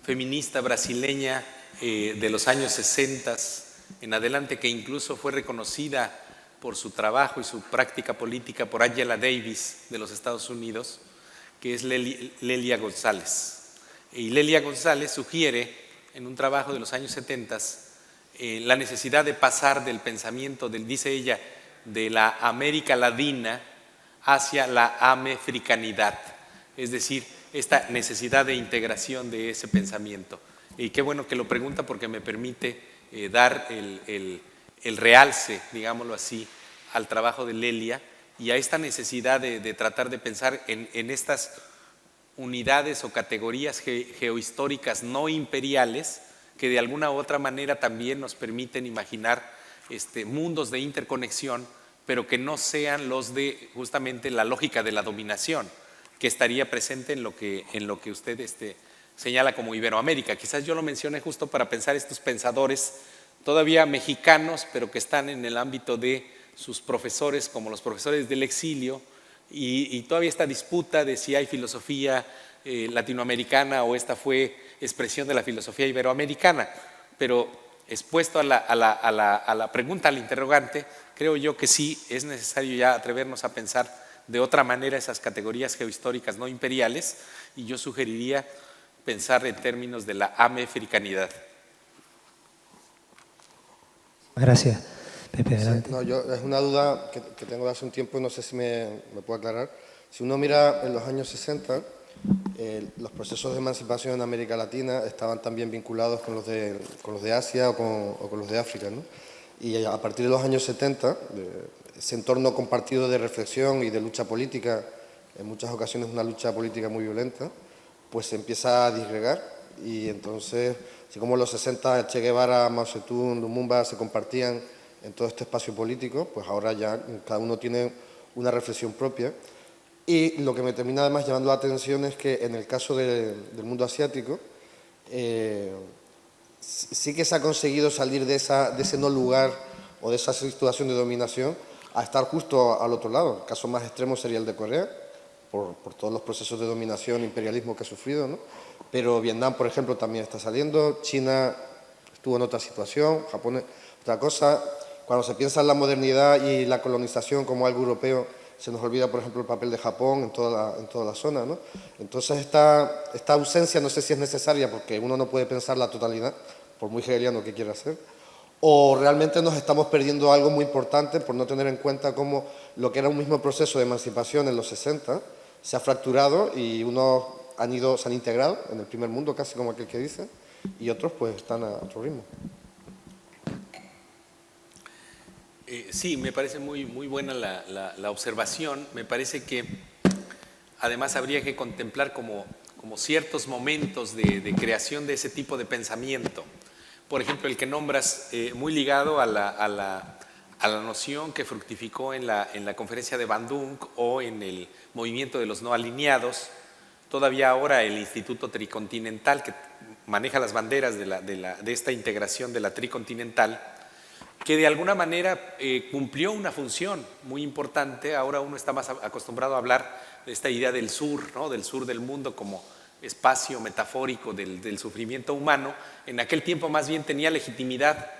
feminista brasileña de los años 60 en adelante, que incluso fue reconocida por su trabajo y su práctica política por Angela Davis de los Estados Unidos, que es Lelia González. Y Lelia González sugiere en un trabajo de los años 70 la necesidad de pasar del pensamiento, dice ella, de la América Latina hacia la americanidad, es decir, esta necesidad de integración de ese pensamiento. Y qué bueno que lo pregunta, porque me permite dar el realce, digámoslo así, al trabajo de Lelia y a esta necesidad de tratar de pensar en estas unidades o categorías geohistóricas no imperiales que de alguna u otra manera también nos permiten imaginar mundos de interconexión, pero que no sean los de justamente la lógica de la dominación, que estaría presente en lo que usted señala como Iberoamérica. Quizás yo lo mencioné justo para pensar estos pensadores todavía mexicanos, pero que están en el ámbito de sus profesores, como los profesores del exilio, y todavía esta disputa de si hay filosofía latinoamericana o esta fue expresión de la filosofía iberoamericana. Pero expuesto a la pregunta, al interrogante, creo yo que sí es necesario ya atrevernos a pensar de otra manera esas categorías geohistóricas no imperiales, y yo sugeriría pensar en términos de la americanidad. Gracias. Pepe, adelante. Sí, no, es una duda que tengo de hace un tiempo y no sé si me puedo aclarar. Si uno mira en los años 60, los procesos de emancipación en América Latina estaban también vinculados con los de Asia o con los de África, ¿no? Y a partir de los años 70, ese entorno compartido de reflexión y de lucha política, en muchas ocasiones una lucha política muy violenta, pues se empieza a disgregar, y entonces, así como en los 60 Che Guevara, Mao Zedong, Lumumba se compartían en todo este espacio político, pues ahora ya cada uno tiene una reflexión propia. Y lo que me termina además llamando la atención es que en el caso del mundo asiático, sí que se ha conseguido salir de ese no lugar o de esa situación de dominación a estar justo al otro lado. El caso más extremo sería el de Corea, por todos los procesos de dominación, imperialismo que ha sufrido, ¿no? Pero Vietnam, por ejemplo, también está saliendo, China estuvo en otra situación, Japón otra cosa. Cuando se piensa en la modernidad y la colonización como algo europeo, se nos olvida, por ejemplo, el papel de Japón en toda la zona, ¿no? Entonces, esta ausencia no sé si es necesaria, porque uno no puede pensar la totalidad, por muy hegeliano que quiera ser, o realmente nos estamos perdiendo algo muy importante por no tener en cuenta cómo lo que era un mismo proceso de emancipación en los 60 se ha fracturado y unos se han integrado en el primer mundo, casi como aquel que dice, y otros pues están a otro ritmo. Sí, me parece muy buena la observación. Me parece que además habría que contemplar como ciertos momentos de creación de ese tipo de pensamiento. Por ejemplo, el que nombras, muy ligado a la noción que fructificó en la conferencia de Bandung o en el movimiento de los no alineados. Todavía ahora el Instituto Tricontinental, que maneja las banderas de esta integración de la tricontinental, que de alguna manera cumplió una función muy importante. Ahora uno está más acostumbrado a hablar de esta idea del sur, ¿no? Del sur del mundo como espacio metafórico del sufrimiento humano. En aquel tiempo más bien tenía legitimidad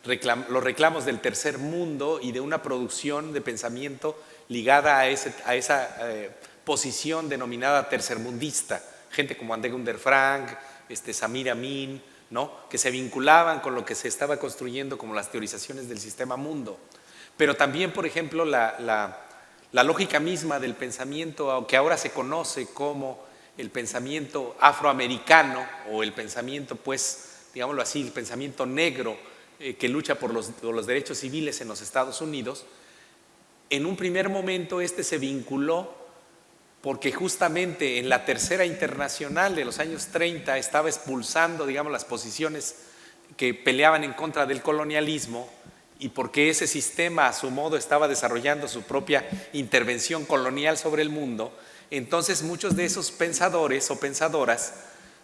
los reclamos del tercer mundo y de una producción de pensamiento ligada a esa posición denominada tercermundista. Gente como André Gunder Frank, Samir Amin, ¿no? Que se vinculaban con lo que se estaba construyendo como las teorizaciones del sistema mundo. Pero también, por ejemplo, la lógica misma del pensamiento que ahora se conoce como el pensamiento afroamericano o el pensamiento, pues, digámoslo así, el pensamiento negro que lucha por los derechos civiles en los Estados Unidos. En un primer momento se vinculó porque justamente en la Tercera Internacional de los años 30 estaba expulsando, digamos, las posiciones que peleaban en contra del colonialismo, y porque ese sistema a su modo estaba desarrollando su propia intervención colonial sobre el mundo. Entonces muchos de esos pensadores o pensadoras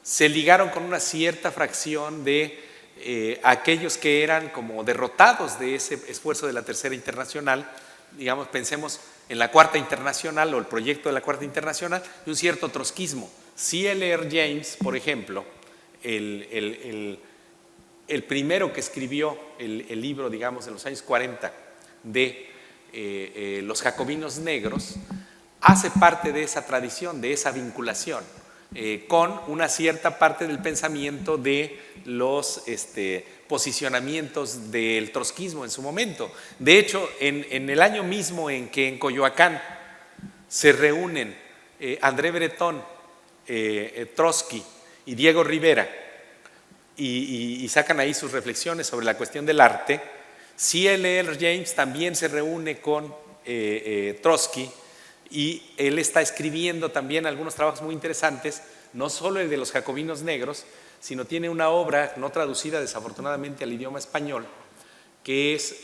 se ligaron con una cierta fracción de aquellos que eran como derrotados de ese esfuerzo de la Tercera Internacional. Digamos, pensemos en la Cuarta Internacional o el proyecto de la Cuarta Internacional, y un cierto trotskismo. C.L.R. James, por ejemplo, el primero que escribió el libro, digamos, en los años 40 de los jacobinos negros, hace parte de esa tradición, de esa vinculación con una cierta parte del pensamiento de los posicionamientos del trotskismo en su momento. De hecho, en el año mismo en que en Coyoacán se reúnen André Breton, Trotsky y Diego Rivera y sacan ahí sus reflexiones sobre la cuestión del arte, C.L.R. James también se reúne con Trotsky y él está escribiendo también algunos trabajos muy interesantes, no solo el de los jacobinos negros, sino tiene una obra no traducida desafortunadamente al idioma español, que es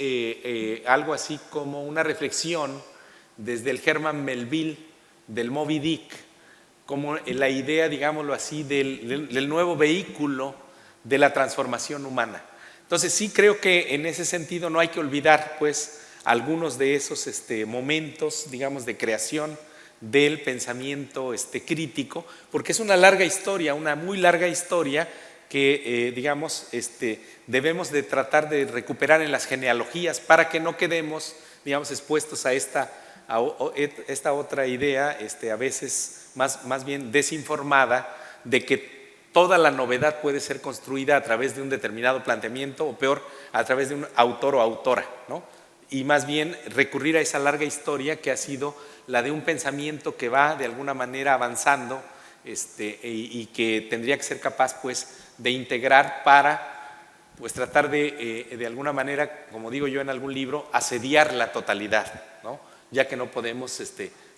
algo así como una reflexión desde el Herman Melville, del Moby Dick, como la idea, digámoslo así, del nuevo vehículo de la transformación humana. Entonces sí creo que en ese sentido no hay que olvidar pues algunos de esos momentos, digamos, de creación del pensamiento crítico, porque es una larga historia, una muy larga historia que, digamos, debemos de tratar de recuperar en las genealogías para que no quedemos, digamos, expuestos a esta otra idea, a veces más bien desinformada, de que toda la novedad puede ser construida a través de un determinado planteamiento, o peor, a través de un autor o autora, ¿no? Y más bien recurrir a esa larga historia que ha sido la de un pensamiento que va de alguna manera avanzando y que tendría que ser capaz pues de integrar para pues tratar de alguna manera, como digo yo en algún libro, asediar la totalidad, ¿no? Ya que no podemos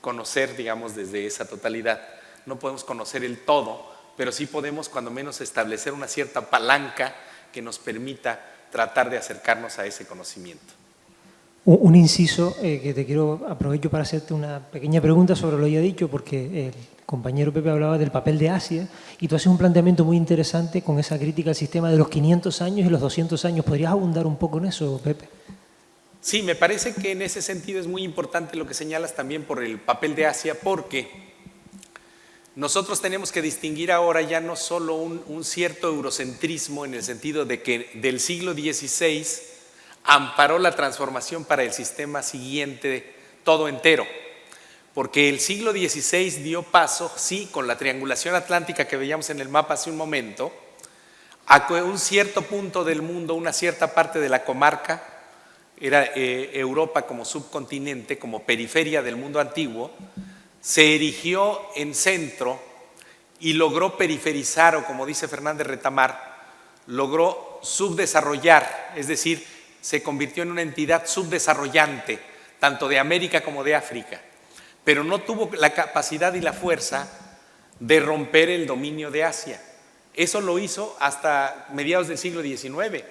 conocer, digamos, desde esa totalidad, no podemos conocer el todo, pero sí podemos cuando menos establecer una cierta palanca que nos permita tratar de acercarnos a ese conocimiento. Un inciso que te quiero, aprovecho para hacerte una pequeña pregunta sobre lo ya dicho, porque el compañero Pepe hablaba del papel de Asia y tú haces un planteamiento muy interesante con esa crítica al sistema de los 500 años y los 200 años. ¿Podrías abundar un poco en eso, Pepe? Sí, me parece que en ese sentido es muy importante lo que señalas también por el papel de Asia, porque nosotros tenemos que distinguir ahora ya no solo un cierto eurocentrismo en el sentido de que del siglo XVI amparó la transformación para el sistema siguiente todo entero, porque el siglo XVI dio paso, sí, con la triangulación atlántica que veíamos en el mapa hace un momento, a un cierto punto del mundo, una cierta parte de la comarca, era Europa como subcontinente, como periferia del mundo antiguo, se erigió en centro y logró periferizar, o como dice Fernández Retamar, logró subdesarrollar, es decir, se convirtió en una entidad subdesarrollante, tanto de América como de África, pero no tuvo la capacidad y la fuerza de romper el dominio de Asia. Eso lo hizo hasta mediados del siglo XIX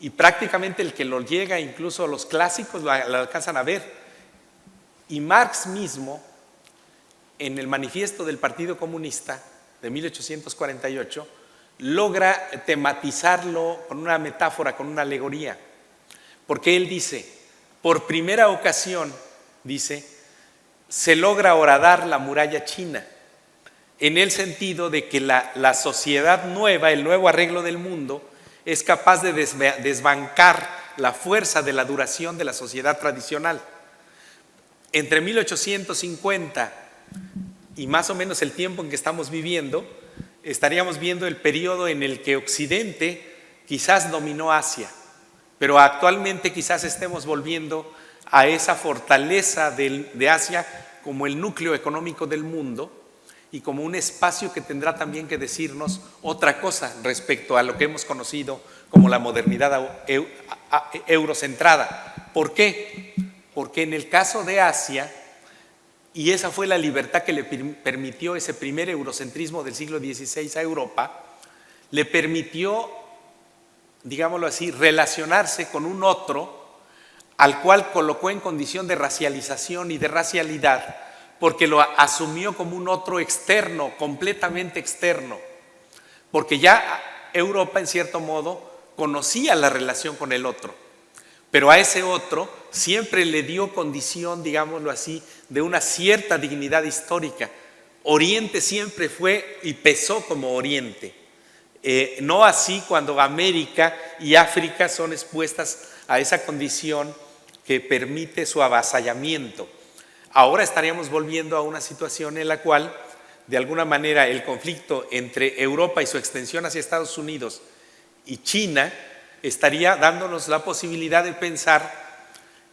y prácticamente el que lo llega, incluso los clásicos lo alcanzan a ver. Y Marx mismo, en el manifiesto del Partido Comunista de 1848, logra tematizarlo con una metáfora, con una alegoría. Porque él dice, por primera ocasión, dice, se logra horadar la muralla china, en el sentido de que la sociedad nueva, el nuevo arreglo del mundo, es capaz de desbancar la fuerza de la duración de la sociedad tradicional. Entre 1850 y más o menos el tiempo en que estamos viviendo, estaríamos viendo el periodo en el que Occidente quizás dominó Asia, pero actualmente quizás estemos volviendo a esa fortaleza de Asia como el núcleo económico del mundo y como un espacio que tendrá también que decirnos otra cosa respecto a lo que hemos conocido como la modernidad eurocentrada. ¿Por qué? Porque en el caso de Asia, y esa fue la libertad que le permitió ese primer eurocentrismo del siglo XVI a Europa, le permitió, digámoslo así, relacionarse con un otro al cual colocó en condición de racialización y de racialidad, porque lo asumió como un otro externo, completamente externo, porque ya Europa en cierto modo conocía la relación con el otro, pero a ese otro siempre le dio condición, digámoslo así, de una cierta dignidad histórica. Oriente siempre fue y pesó como Oriente. No así cuando América y África son expuestas a esa condición que permite su avasallamiento. Ahora estaríamos volviendo a una situación en la cual, de alguna manera, el conflicto entre Europa y su extensión hacia Estados Unidos y China estaría dándonos la posibilidad de pensar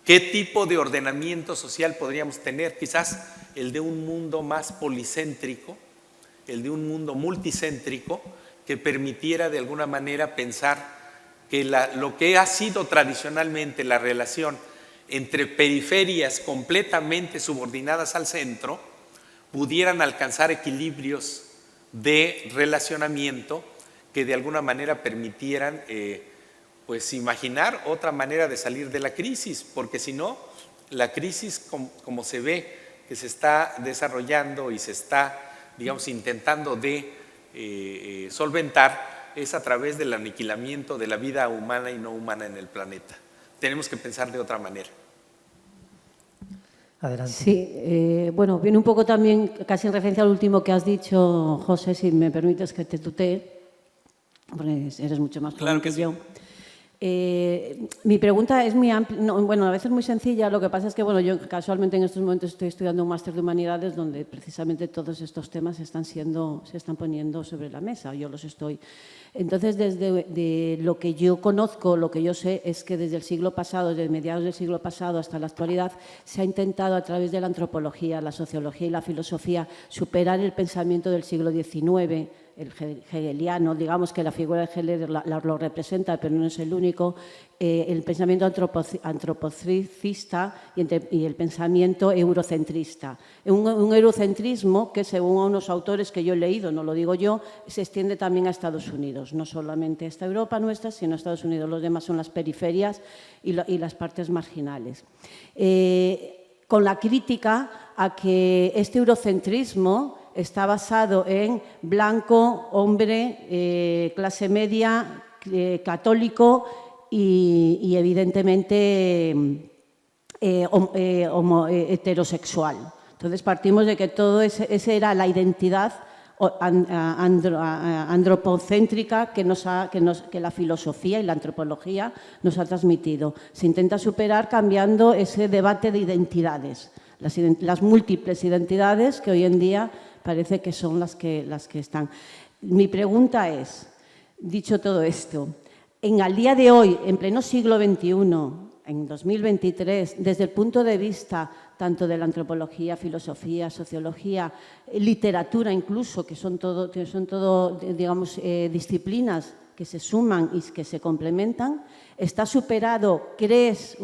qué tipo de ordenamiento social podríamos tener, quizás el de un mundo más policéntrico, el de un mundo multicéntrico, que permitiera de alguna manera pensar que lo que ha sido tradicionalmente la relación entre periferias completamente subordinadas al centro, pudieran alcanzar equilibrios de relacionamiento que de alguna manera permitieran pues imaginar otra manera de salir de la crisis, porque si no, la crisis como se ve que se está desarrollando y se está, digamos, intentando de solventar, es a través del aniquilamiento de la vida humana y no humana en el planeta. Tenemos que pensar de otra manera. Adelante. Sí, bueno, viene un poco también casi en referencia al último que has dicho, José, si me permites que te tutee, porque eres mucho más joven que yo. Mi pregunta es muy amplia, bueno, a veces muy sencilla. Lo que pasa es que, bueno, yo casualmente en estos momentos estoy estudiando un máster de Humanidades donde precisamente todos estos temas se están poniendo sobre la mesa. Yo los estoy. Entonces, desde lo que yo conozco, lo que yo sé es que desde el siglo pasado, desde mediados del siglo pasado hasta la actualidad, se ha intentado a través de la antropología, la sociología y la filosofía superar el pensamiento del siglo XIX, el hegeliano, digamos que la figura de Hegel lo representa, pero no es el único, el pensamiento antropocentrista y el pensamiento eurocentrista. Un eurocentrismo que, según unos autores que yo he leído, no lo digo yo, se extiende también a Estados Unidos, no solamente a esta Europa nuestra, sino a Estados Unidos. Los demás son las periferias y las partes marginales. Con la crítica a que este eurocentrismo está basado en blanco, hombre, clase media, católico y evidentemente heterosexual. Entonces partimos de que todo esa era la identidad antropocéntrica que la filosofía y la antropología nos ha transmitido. Se intenta superar cambiando ese debate de identidades, las múltiples identidades que hoy en día parece que son las que están. Mi pregunta es, dicho todo esto, al día de hoy, en pleno siglo XXI, en 2023, desde el punto de vista tanto de la antropología, filosofía, sociología, literatura incluso, que son todo digamos, disciplinas que se suman y que se complementan, ¿está superado, crees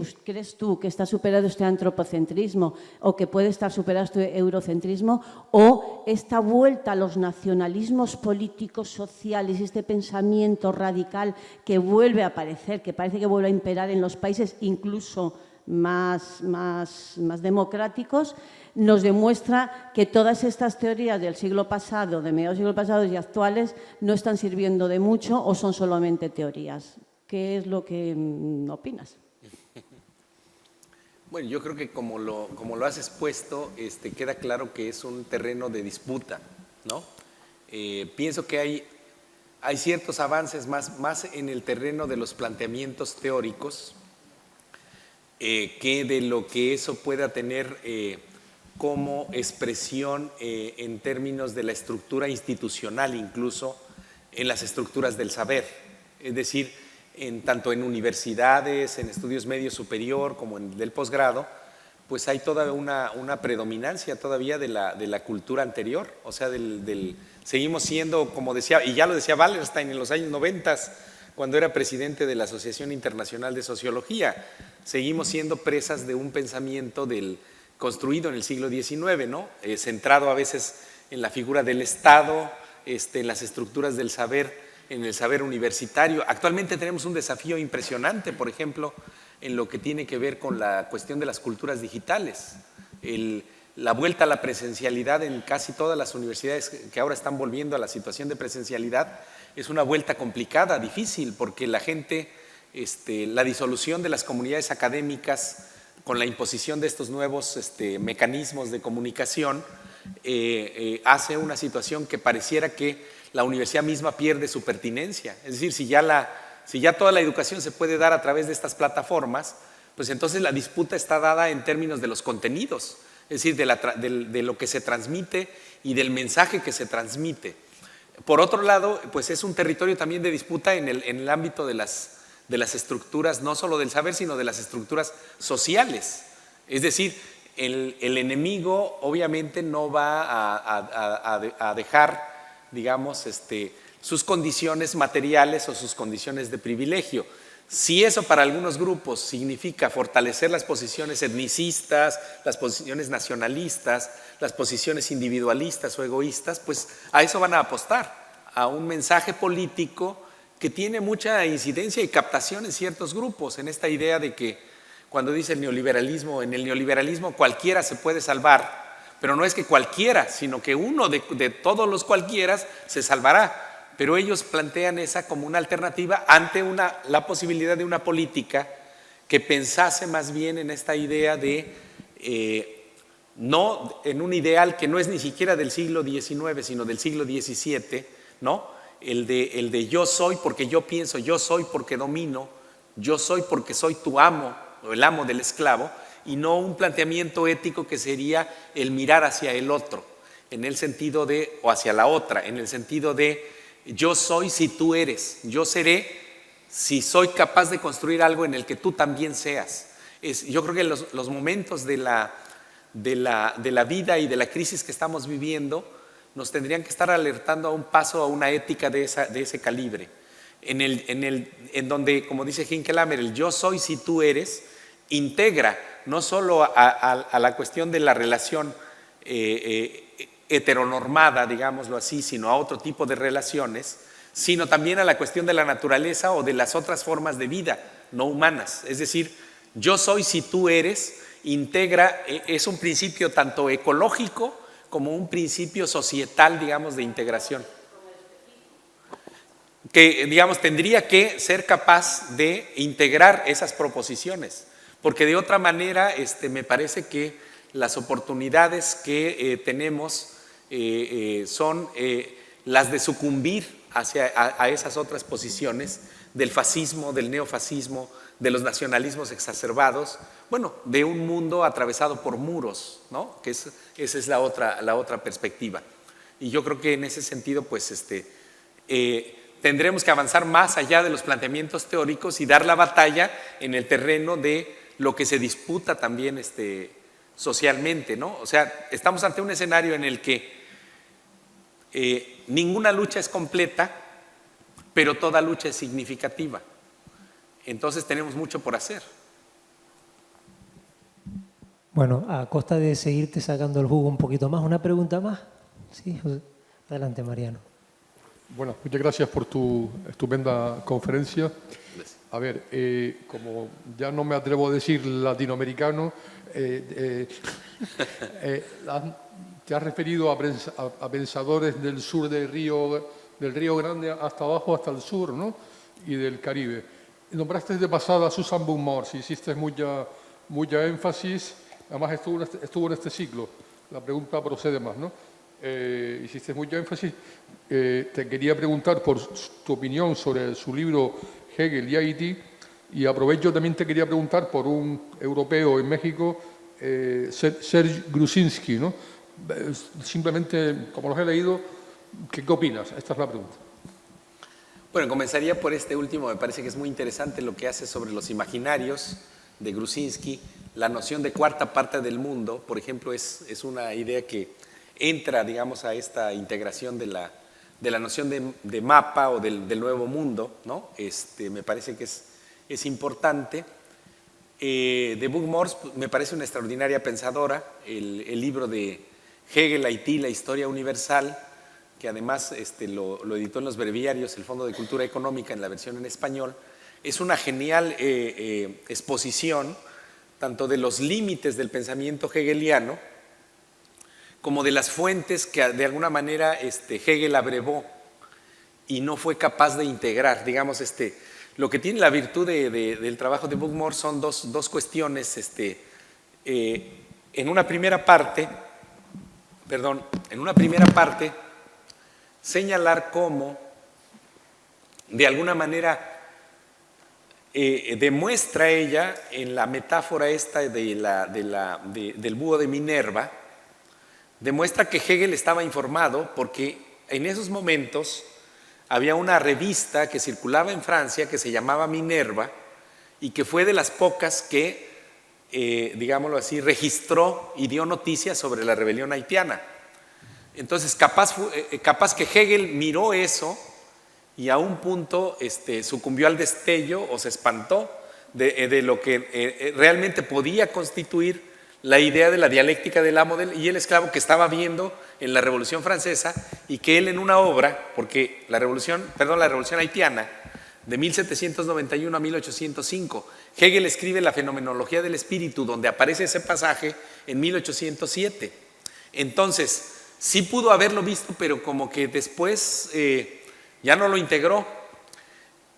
tú que está superado este antropocentrismo o que puede estar superado este eurocentrismo, o esta vuelta a los nacionalismos políticos, sociales, este pensamiento radical que vuelve a aparecer, que parece que vuelve a imperar en los países incluso más democráticos, nos demuestra que todas estas teorías del siglo pasado, de mediados del siglo pasado y actuales, no están sirviendo de mucho o son solamente teorías? ¿Qué es lo que opinas? Bueno, yo creo que como lo has expuesto, queda claro que es un terreno de disputa, ¿no? Pienso que hay ciertos avances más en el terreno de los planteamientos teóricos que de lo que eso pueda tener como expresión en términos de la estructura institucional, incluso en las estructuras del saber. Es decir, tanto en universidades, en estudios medio superior como en del posgrado, pues hay toda una predominancia todavía de la cultura anterior. O sea, seguimos siendo, como decía, y ya lo decía Wallerstein en los años 90, cuando era presidente de la Asociación Internacional de Sociología, seguimos siendo presas de un pensamiento construido en el siglo XIX, ¿no? Centrado a veces en la figura del Estado, en las estructuras del saber, en el saber universitario. Actualmente tenemos un desafío impresionante, por ejemplo, en lo que tiene que ver con la cuestión de las culturas digitales. La vuelta a la presencialidad en casi todas las universidades que ahora están volviendo a la situación de presencialidad es una vuelta complicada, difícil, porque la gente, la disolución de las comunidades académicas con la imposición de estos nuevos mecanismos de comunicación, hace una situación que pareciera que la universidad misma pierde su pertinencia. Es decir, si ya toda la educación se puede dar a través de estas plataformas, pues entonces la disputa está dada en términos de los contenidos, es decir, de lo que se transmite y del mensaje que se transmite. Por otro lado, pues es un territorio también de disputa en el ámbito de las estructuras, no solo del saber, sino de las estructuras sociales. Es decir, el enemigo obviamente no va a dejar, digamos, sus condiciones materiales o sus condiciones de privilegio. Si eso para algunos grupos significa fortalecer las posiciones etnicistas, las posiciones nacionalistas, las posiciones individualistas o egoístas, pues a eso van a apostar, a un mensaje político que tiene mucha incidencia y captación en ciertos grupos, en esta idea de que cuando dice el neoliberalismo, en el neoliberalismo cualquiera se puede salvar, pero no es que cualquiera, sino que uno de todos los cualquieras se salvará. Pero ellos plantean esa como una alternativa ante la posibilidad de una política que pensase más bien en esta idea de, no en un ideal que no es ni siquiera del siglo XIX, sino del siglo XVII, ¿no? El de yo soy porque yo pienso, yo soy porque domino, yo soy porque soy tu amo, o el amo del esclavo, y no un planteamiento ético que sería el mirar hacia el otro, en el sentido de, o hacia la otra, en el sentido de yo soy si tú eres, yo seré si soy capaz de construir algo en el que tú también seas. Yo creo que los momentos de la vida y de la crisis que estamos viviendo nos tendrían que estar alertando a un paso a una ética de ese calibre, en donde, como dice Hinkelhammer, el yo soy si tú eres integra no solo a la cuestión de la relación heteronormada, digámoslo así, sino a otro tipo de relaciones, sino también a la cuestión de la naturaleza o de las otras formas de vida no humanas. Es decir, yo soy si tú eres, integra, es un principio tanto ecológico como un principio societal, digamos, de integración. Que, digamos, tendría que ser capaz de integrar esas proposiciones, porque de otra manera me parece que las oportunidades que tenemos son las de sucumbir a esas otras posiciones del fascismo, del neofascismo, de los nacionalismos exacerbados, bueno, de un mundo atravesado por muros, ¿no? Que esa es la otra perspectiva. Y yo creo que en ese sentido, pues, tendremos que avanzar más allá de los planteamientos teóricos y dar la batalla en el terreno de lo que se disputa también socialmente, ¿no? O sea, estamos ante un escenario en el que ninguna lucha es completa, pero toda lucha es significativa. Entonces tenemos mucho por hacer. Bueno, a costa de seguirte sacando el jugo un poquito más, ¿una pregunta más? Sí, adelante, Mariano. Bueno, muchas gracias por tu estupenda conferencia. A ver, como ya no me atrevo a decir latinoamericano, te has referido a pensadores del sur del Río Grande hasta abajo, hasta el sur, ¿no? Y del Caribe. Nombraste de pasada a Susan Buck-Morss, hiciste mucha énfasis, además estuvo en este ciclo, la pregunta procede más, ¿no? Hiciste mucha énfasis. Te quería preguntar por tu opinión sobre su libro Hegel y Haití, y aprovecho también te quería preguntar por un europeo en México, Serge Grusinski, ¿no? Simplemente, como los he leído, ¿qué opinas? Esta es la pregunta. Bueno, comenzaría por este último, me parece que es muy interesante lo que hace sobre los imaginarios de Grusinski. La noción de cuarta parte del mundo, por ejemplo, es una idea que entra, digamos, a esta integración de la noción de mapa o del nuevo mundo, ¿no? Me parece que es importante. De Buck-Morss me parece una extraordinaria pensadora. El libro de Hegel, Haití, la historia universal, que además lo editó en los breviarios el Fondo de Cultura Económica en la versión en español, es una genial exposición tanto de los límites del pensamiento hegeliano como de las fuentes que de alguna manera Hegel abrevó y no fue capaz de integrar. Digamos, lo que tiene la virtud del trabajo de Buck-Morss son dos cuestiones. En una primera parte en una primera parte, señalar cómo, de alguna manera, demuestra ella en la metáfora esta del búho de Minerva, demuestra que Hegel estaba informado porque en esos momentos había una revista que circulaba en Francia que se llamaba Minerva y que fue de las pocas que, digámoslo así, registró y dio noticias sobre la rebelión haitiana. Entonces, capaz que Hegel miró eso y a un punto sucumbió al destello o se espantó de lo que realmente podía constituir la idea de la dialéctica del amo y el esclavo que estaba viendo en la Revolución Francesa, y que él en una obra, porque la revolución haitiana de 1791 a 1805, Hegel escribe La fenomenología del espíritu, donde aparece ese pasaje en 1807. Entonces, sí pudo haberlo visto, pero como que después ya no lo integró.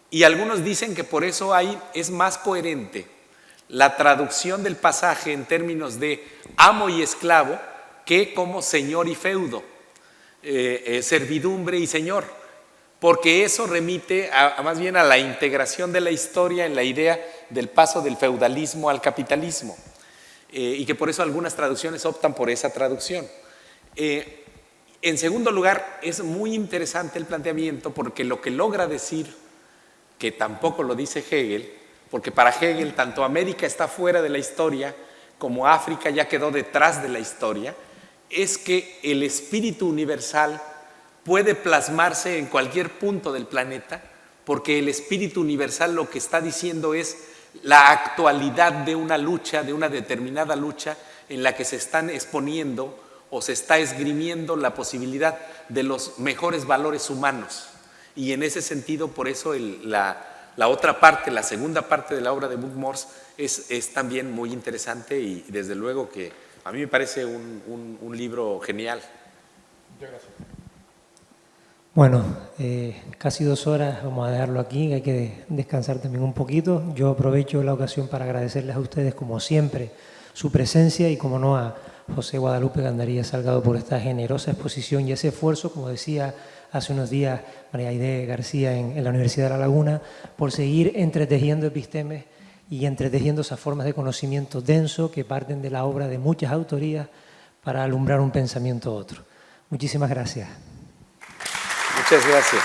Y algunos dicen que por eso es más coherente la traducción del pasaje en términos de amo y esclavo que como señor y feudo, servidumbre y señor, porque eso remite más bien a la integración de la historia en la idea del paso del feudalismo al capitalismo, y que por eso algunas traducciones optan por esa traducción. En segundo lugar, es muy interesante el planteamiento porque lo que logra decir, que tampoco lo dice Hegel, porque para Hegel tanto América está fuera de la historia como África ya quedó detrás de la historia, es que el espíritu universal puede plasmarse en cualquier punto del planeta, porque el espíritu universal lo que está diciendo es la actualidad de una lucha, de una determinada lucha en la que se están exponiendo o se está esgrimiendo la posibilidad de los mejores valores humanos. Y en ese sentido, por eso la otra parte, la segunda parte de la obra de Buchmors es también muy interesante, y desde luego que a mí me parece un libro genial. Muchas gracias. Bueno, casi 2 horas, vamos a dejarlo aquí, hay que descansar también un poquito. Yo aprovecho la ocasión para agradecerles a ustedes, como siempre, su presencia, y como no a José Guadalupe Gandaría Salgado por esta generosa exposición y ese esfuerzo, como decía hace unos días María Aide García en la Universidad de La Laguna, por seguir entretejiendo epistemes y entretejiendo esas formas de conocimiento denso que parten de la obra de muchas autorías para alumbrar un pensamiento otro. Muchísimas gracias. Muchas gracias.